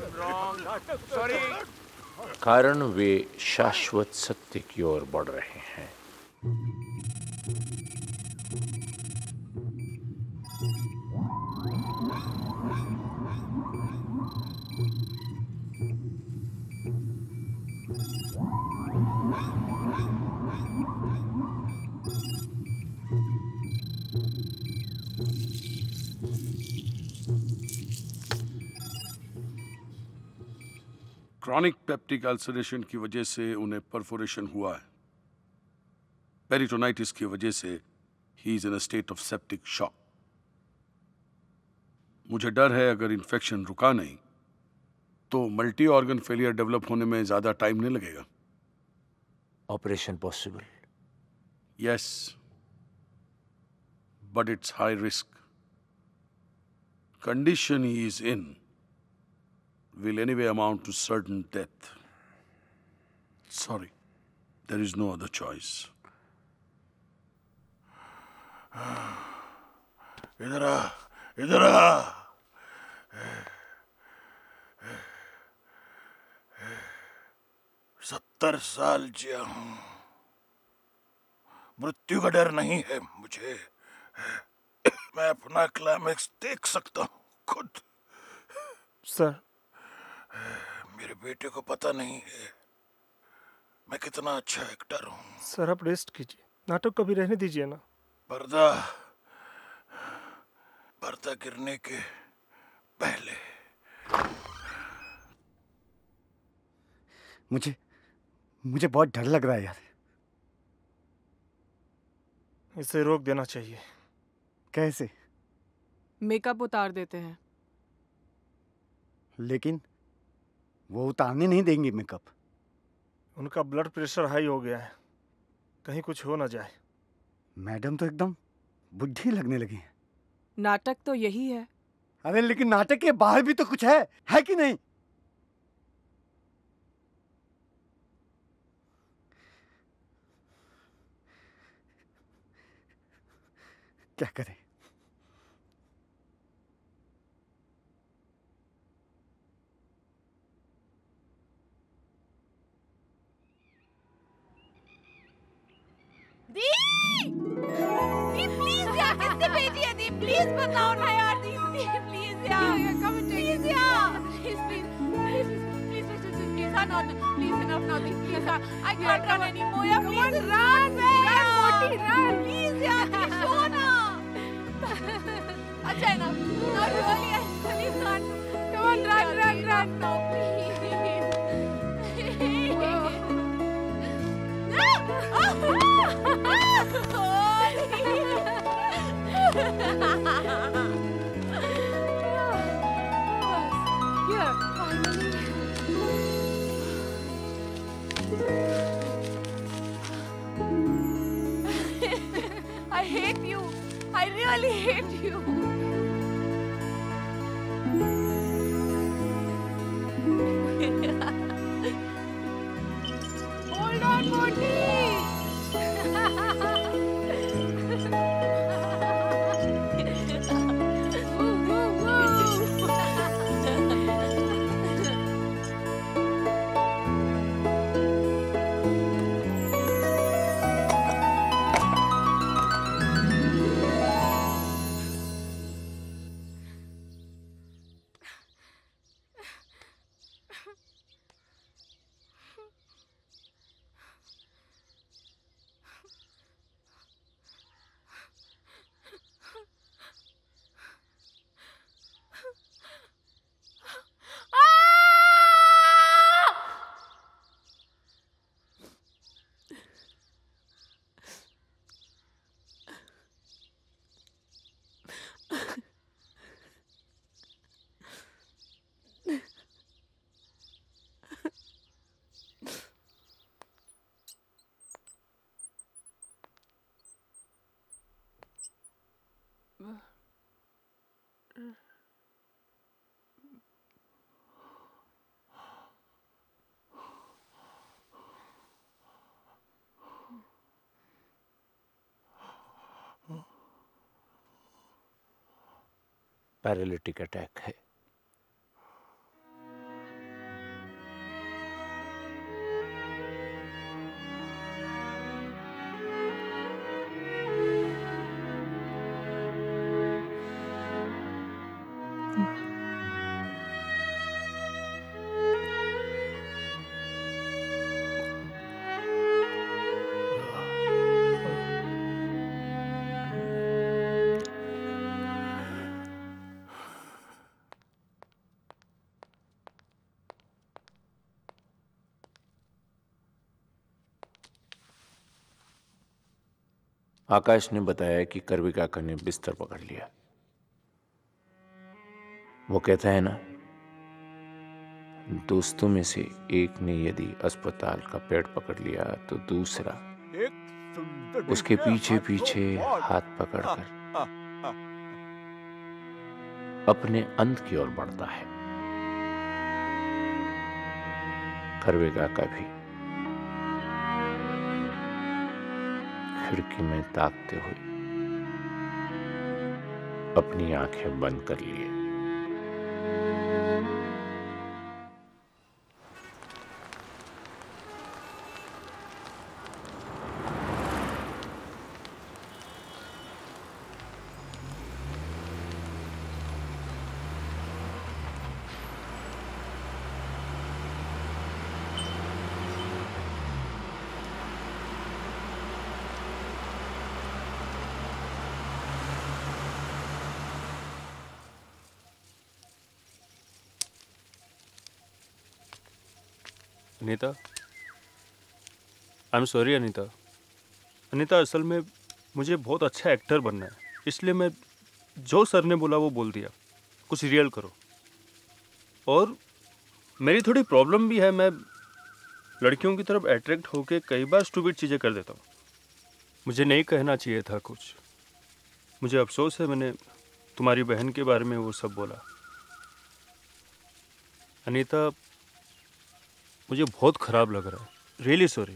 कारण वे शाश्वत सत्य की ओर बढ़ रहे हैं। क्रॉनिक पेप्टिक अल्सरेशन की वजह से उन्हें परफोरेशन हुआ है। पेरिटोनाइटिस की वजह से he is in a state of septic shock. मुझे डर है अगर इन्फेक्शन रुका नहीं तो मल्टी ऑर्गन फेलियर डेवलप होने में ज्यादा टाइम नहीं लगेगा। Operation possible? Yes, but it's high risk. Condition he is in will anyway amount to certain death. Sorry, there is no other choice. इधर आ, इधर आ। 70 साल जिया हूं, मृत्यु का डर नहीं है मुझे। मैं अपना क्लाइमेक्स देख सकता हूं खुद। सर, मेरे बेटे को पता नहीं है मैं कितना अच्छा एक्टर हूँ। सर आप रेस्ट कीजिए, नाटक को भी रहने दीजिए ना। पर्दा पर्दा गिरने के पहले। मुझे बहुत डर लग रहा है यार। इसे रोक देना चाहिए। कैसे? मेकअप उतार देते हैं। लेकिन वो उतारने नहीं देंगे मेकअप। उनका ब्लड प्रेशर हाई हो गया है, कहीं कुछ हो ना जाए। मैडम तो एकदम बुढ़ी लगने लगी हैं। नाटक तो यही है। अरे लेकिन नाटक के बाहर भी तो कुछ है कि नहीं? क्या करें? दी प्लीज यार, किसने भेजी है? दी प्लीज बताओ ना यार। दी प्लीज यार, कम प्लीज यार, please enough now, the please. I can't run anymore यार, please run मोटी run please यार, शो ना। अच्छा है ना, not really, I really can't। Come on, run now please। Here, finally. I hate you. I really hate you. Hold on, Moti. Paralytic attack है। आकाश ने बताया कि करवी काका ने बिस्तर पकड़ लिया। वो कहता है ना, दोस्तों में से एक ने यदि अस्पताल का पेड़ पकड़ लिया तो दूसरा उसके पीछे पीछे हाथ पकड़कर अपने अंत की ओर बढ़ता है। करवे काका भी खिड़की में ताकते हुए अपनी आंखें बंद कर लिए। अनीता, आई एम सॉरी अनीता। अनीता, असल में मुझे बहुत अच्छा एक्टर बनना है, इसलिए मैं जो सर ने बोला वो बोल दिया। कुछ रियल करो। और मेरी थोड़ी प्रॉब्लम भी है, मैं लड़कियों की तरफ अट्रैक्ट होके कई बार स्टूपिड चीज़ें कर देता हूँ। मुझे नहीं कहना चाहिए था कुछ। मुझे अफसोस है मैंने तुम्हारी बहन के बारे में वो सब बोला। अनीता, मुझे बहुत खराब लग रहा है। Really sorry.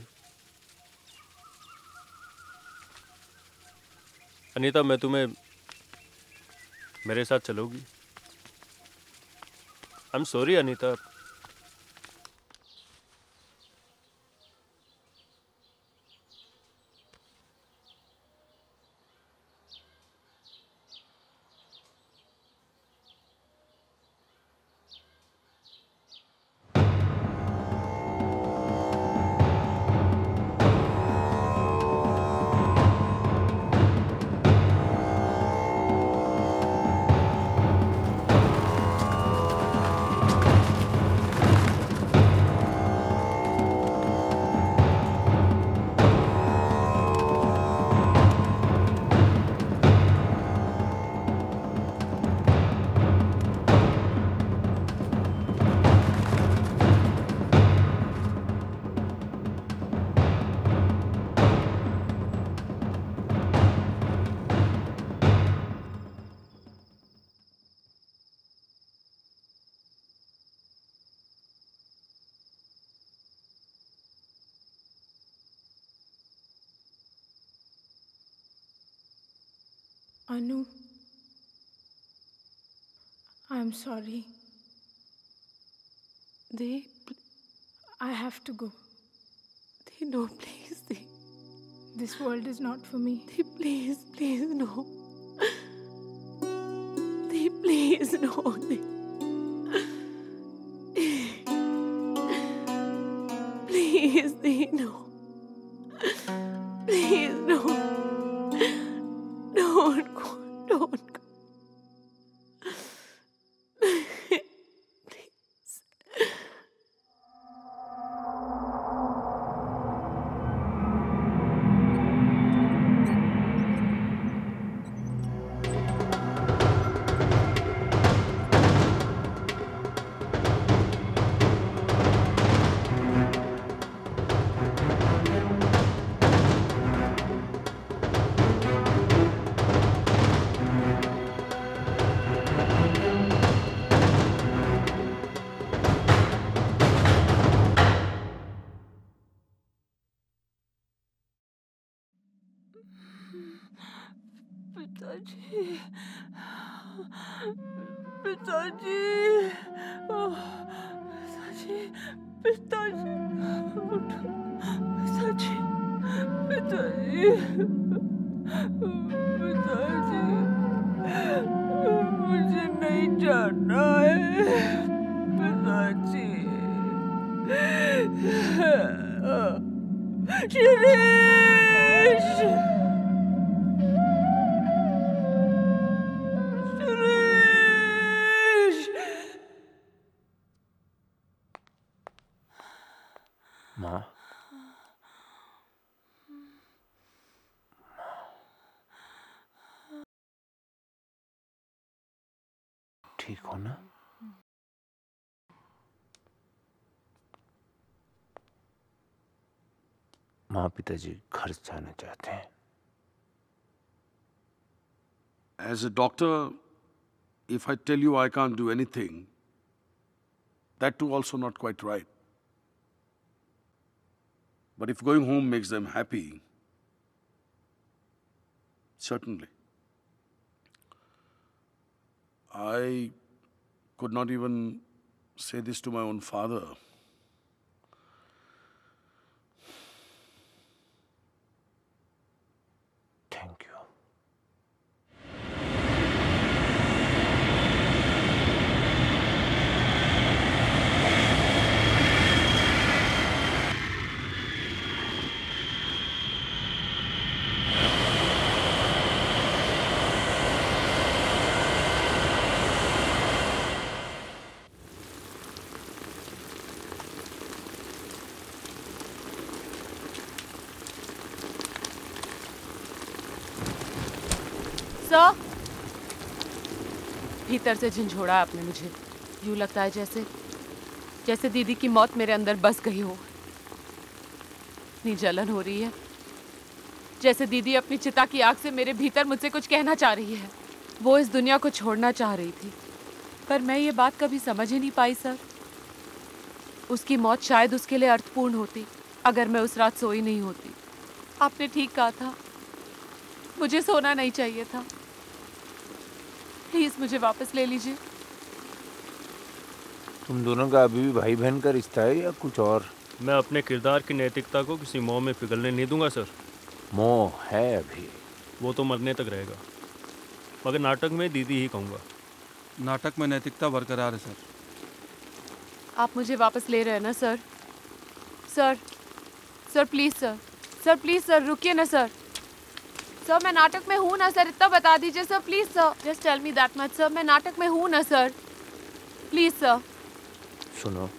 अनीता, मैं तुम्हें मेरे साथ चलोगी? I am sorry Anita. Anu, I'm sorry. I have to go. No, please. This world is not for me. Please, no. Please, no. Please, no. Please, no. Don't go. मुझे नहीं जाना है पिताजी। शिरीष, माँ, ठीक हो ना? माँ पिताजी घर जाना चाहते हैं। As a doctor, if I tell you I can't do anything, that too also not quite right. But if going home makes them happy, certainly. I could not even say this to my own father. Thank you. Sir, भीतर से झंझोड़ा आपने मुझे। यूं लगता है जैसे दीदी की मौत मेरे अंदर बस गई हो। इतनी जलन हो रही है, जैसे दीदी अपनी चिता की आग से मेरे भीतर मुझसे कुछ कहना चाह रही है। वो इस दुनिया को छोड़ना चाह रही थी, पर मैं ये बात कभी समझ ही नहीं पाई सर। उसकी मौत शायद उसके लिए अर्थपूर्ण होती अगर मैं उस रात सोई नहीं होती। आपने ठीक कहा था, मुझे सोना नहीं चाहिए था। प्लीज मुझे वापस ले लीजिए। तुम दोनों का अभी भी भाई बहन का रिश्ता है या कुछ और? मैं अपने किरदार की नैतिकता को किसी मोह में पिघलने नहीं दूंगा सर। मोह है अभी, वो तो मरने तक रहेगा, मगर नाटक में दीदी ही कहूँगा। नाटक में नैतिकता बरकरार है सर। आप मुझे वापस ले रहे हैं ना sir? Sir please sir please sir रुकिए ना सर। सर मैं नाटक में हूँ ना सर, इतना बता दीजिए sir please sir. Just tell me that much sir, मैं नाटक में हूँ ना सर, प्लीज सर। सुनो,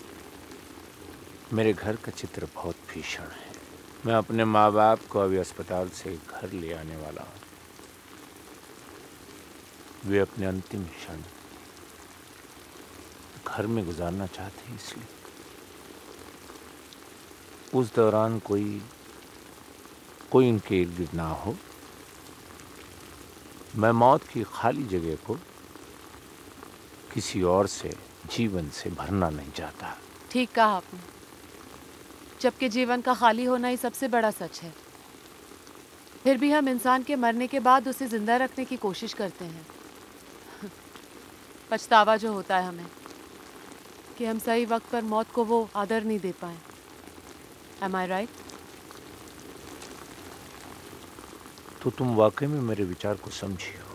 मेरे घर का चित्र बहुत भीषण है। मैं अपने माँ बाप को अभी अस्पताल से घर ले आने वाला हूँ। वे अपने अंतिम क्षण घर में गुजारना चाहते हैं, इसलिए उस दौरान कोई उनके इर्द गिर्द ना हो। मैं मौत की खाली जगह को किसी और से जीवन से भरना नहीं चाहता। ठीक कहा आपने, जबकि जीवन का खाली होना ही सबसे बड़ा सच है। फिर भी हम इंसान के मरने के बाद उसे जिंदा रखने की कोशिश करते हैं। पछतावा जो होता है हमें कि हम सही वक्त पर मौत को वो आदर नहीं दे पाए। Am I right? तो तुम वाकई में मेरे विचार को समझी हो।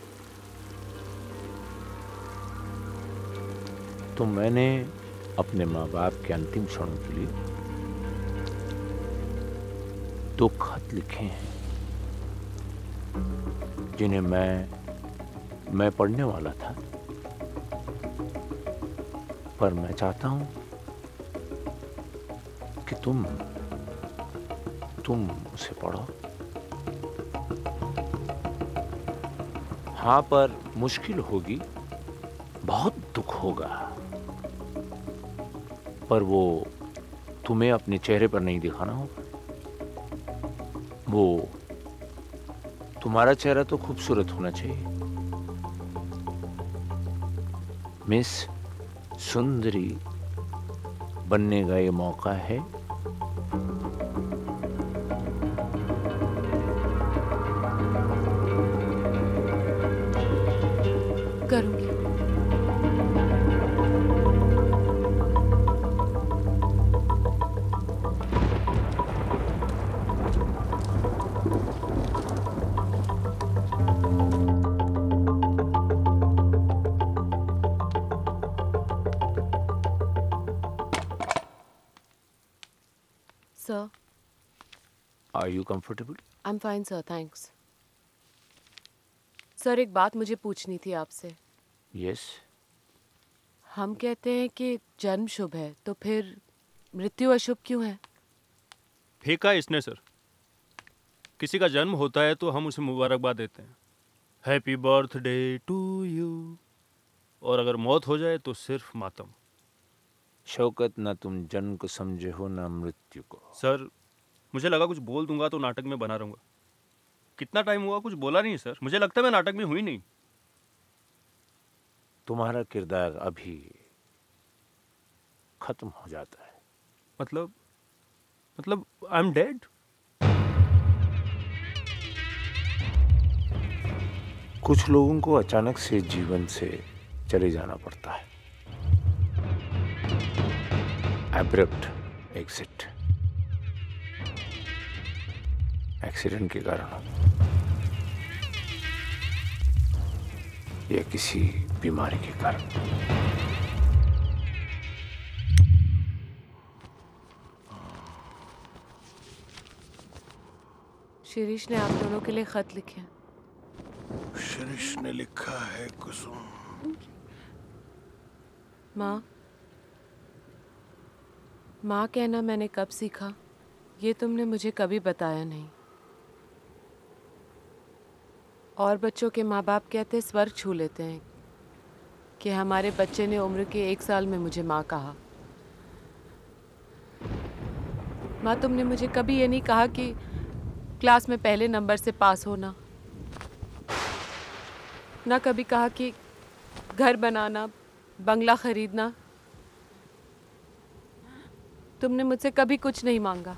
तो मैंने अपने माँ बाप के अंतिम क्षणों के लिए 2 खत लिखे हैं, जिन्हें मैं पढ़ने वाला था, पर मैं चाहता हूं कि तुम उसे पढ़ो। हाँ, पर मुश्किल होगी, बहुत दुख होगा, पर वो तुम्हें अपने चेहरे पर नहीं दिखाना होगा। वो तुम्हारा चेहरा तो खूबसूरत होना चाहिए। मिस सुंदरी बनने का ये मौका है। करूंगी। Sir, Are you comfortable? I'm fine sir, thanks. Sir एक बात मुझे पूछनी थी आपसे। Yes. हम कहते हैं कि जन्म शुभ है, तो फिर मृत्यु अशुभ क्यों है? फेंका इसने सर। किसी का जन्म होता है तो हम उसे मुबारकबाद देते हैं, हैप्पी बर्थडे टू यू, और अगर मौत हो जाए तो सिर्फ मातम। शौकत, ना तुम जन्म को समझे हो ना मृत्यु को। सर मुझे लगा कुछ बोल दूंगा तो नाटक में बना रहूंगा। कितना टाइम हुआ कुछ बोला नहीं सर। मुझे लगता है मैं नाटक में हुई नहीं। तुम्हारा किरदार अभी खत्म हो जाता है। मतलब आई एम डेड। कुछ लोगों को अचानक से जीवन से चले जाना पड़ता है। एब्रप्ट एग्जिट, एक्सीडेंट के कारण या किसी बीमारी के कारण। शिरीष ने आप दोनों के लिए खत लिखे हैं। शिरीष ने लिखा है कुसुम। माँ कहना मैंने कब सीखा, ये तुमने मुझे कभी बताया नहीं। और बच्चों के माँ बाप कहते स्वर छू लेते हैं कि हमारे बच्चे ने उम्र के 1 साल में मुझे माँ कहा। माँ तुमने मुझे कभी ये नहीं कहा कि क्लास में पहले नंबर से पास होना, ना कभी कहा कि घर बनाना, बंगला खरीदना। तुमने मुझसे कभी कुछ नहीं मांगा।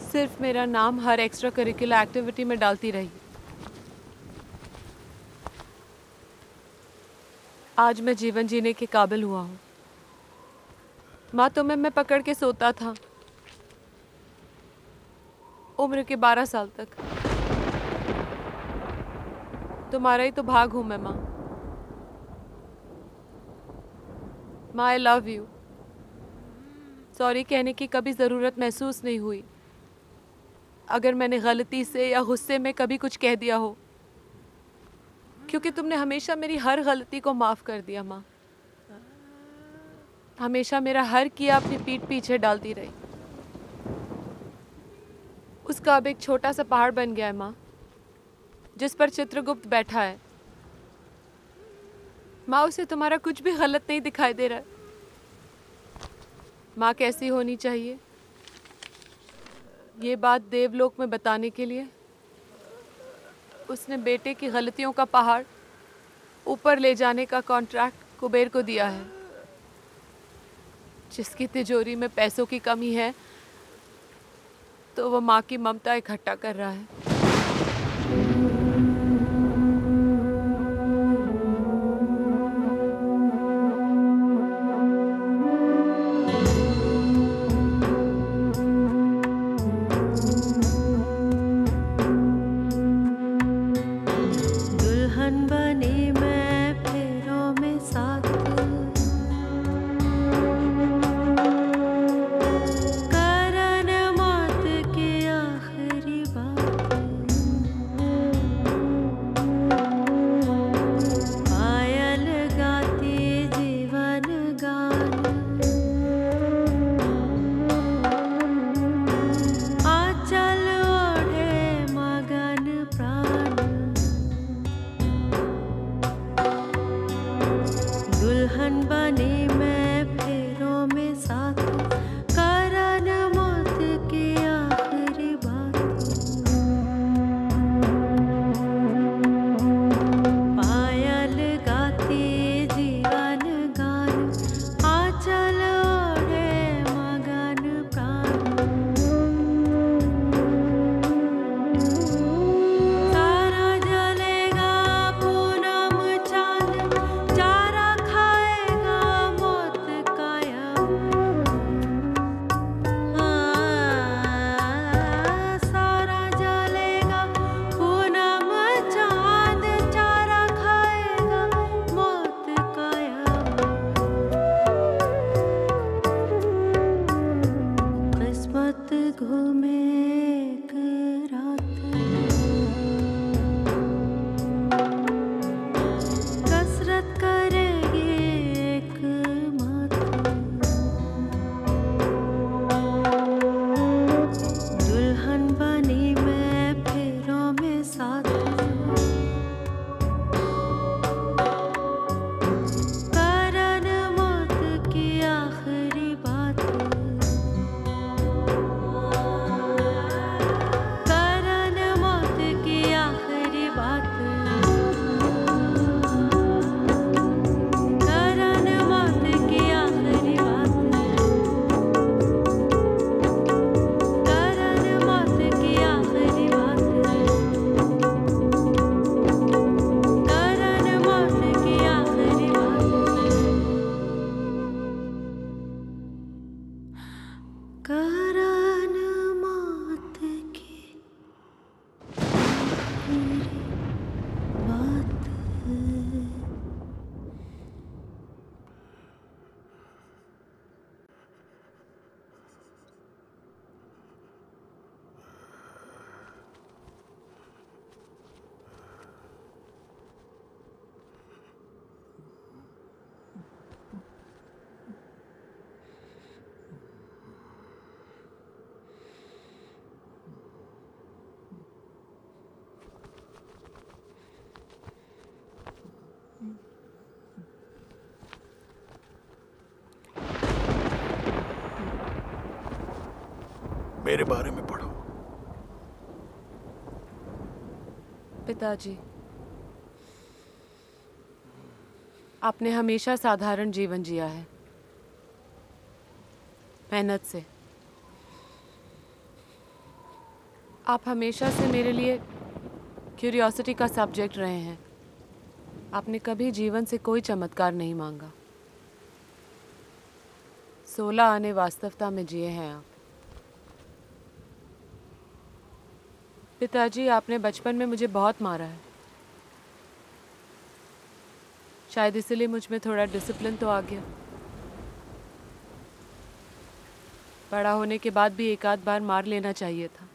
सिर्फ मेरा नाम हर एक्स्ट्रा करिकुलर एक्टिविटी में डालती रही। आज मैं जीवन जीने के काबिल हुआ हूँ। माँ तुम्हें मैं पकड़ के सोता था उम्र के 12 साल तक। तुम्हारा ही तो भाग हूं मैं माँ। माँ आई लव यू। सॉरी कहने की कभी ज़रूरत महसूस नहीं हुई। अगर मैंने गलती से या गुस्से में कभी कुछ कह दिया हो, क्योंकि तुमने हमेशा मेरी हर गलती को माफ़ कर दिया माँ। हमेशा मेरा हर किया अपनी पीठ पीछे डालती रही। उसका अब एक छोटा सा पहाड़ बन गया है माँ, जिस पर चित्रगुप्त बैठा है। माँ उसे तुम्हारा कुछ भी गलत नहीं दिखाई दे रहा है। माँ कैसी होनी चाहिए ये बात देवलोक में बताने के लिए उसने बेटे की गलतियों का पहाड़ ऊपर ले जाने का कॉन्ट्रैक्ट कुबेर को दिया है। जिसकी तिजोरी में पैसों की कमी है तो वो माँ की ममता इकट्ठा कर रहा है। करान मौत की बात मेरे बारे में पढ़ो। पिताजी, आपने हमेशा साधारण जीवन जिया है, मेहनत से। आप हमेशा से मेरे लिए क्यूरियोसिटी का सब्जेक्ट रहे हैं। आपने कभी जीवन से कोई चमत्कार नहीं मांगा। 16 आने वास्तवता में जिए हैं आप। पिताजी, आपने बचपन में मुझे बहुत मारा है। शायद इसलिए मुझ में थोड़ा डिसिप्लिन तो आ गया। बड़ा होने के बाद भी एक आध बार मार लेना चाहिए था।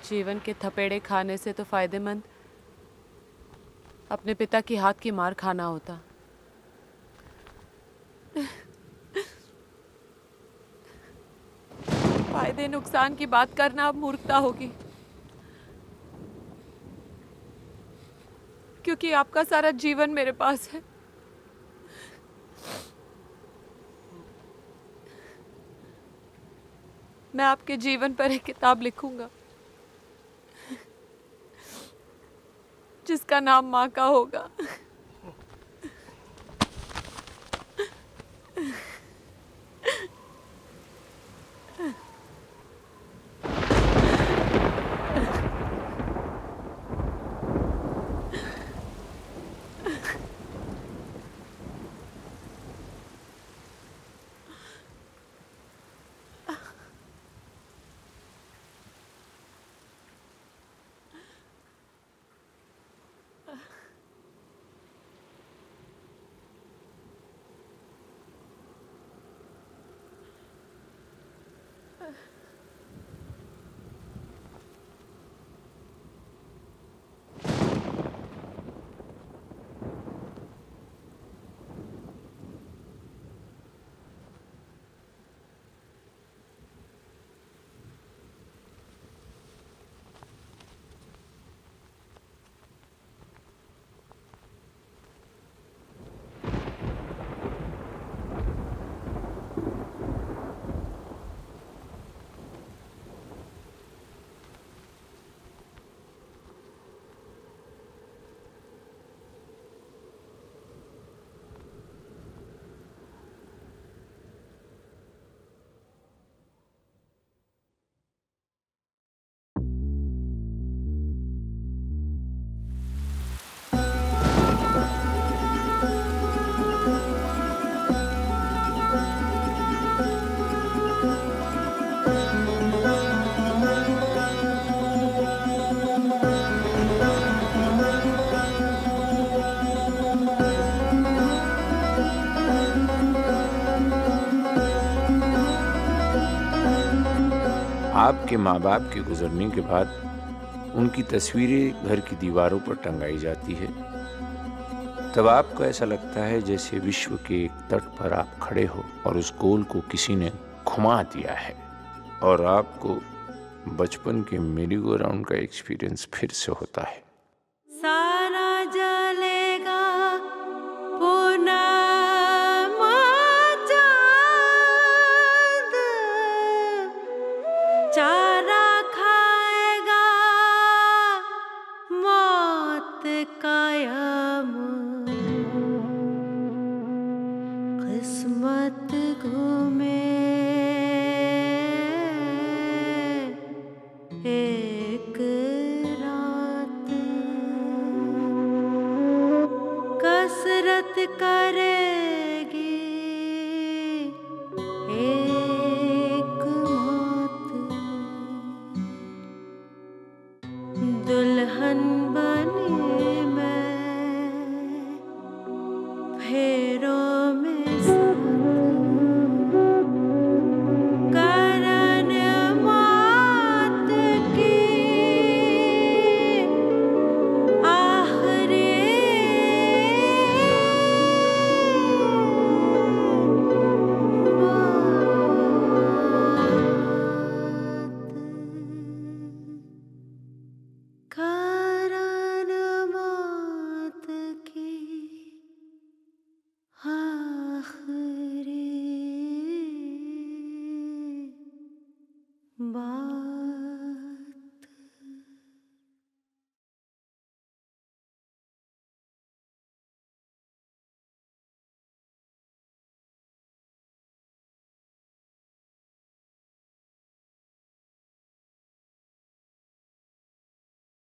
जीवन के थपेड़े खाने से तो फायदेमंद अपने पिता की हाथ की मार खाना होता। फायदे नुकसान की बात करना अब मूर्खता होगी, क्योंकि आपका सारा जीवन मेरे पास है। मैं आपके जीवन पर एक किताब लिखूंगा जिसका नाम माँ का होगा। आपके माँ बाप के गुजरने के बाद उनकी तस्वीरें घर की दीवारों पर टंगाई जाती है। तब आपको ऐसा लगता है जैसे विश्व के एक तट पर आप खड़े हो और उस गोल को किसी ने घुमा दिया है और आपको बचपन के मेरी गो राउंड का एक्सपीरियंस फिर से होता है। सारा जलेगा पूनम चांद, चारा खाएगा मौत कायम, किस्मत घूमे एक रात, कसरत करे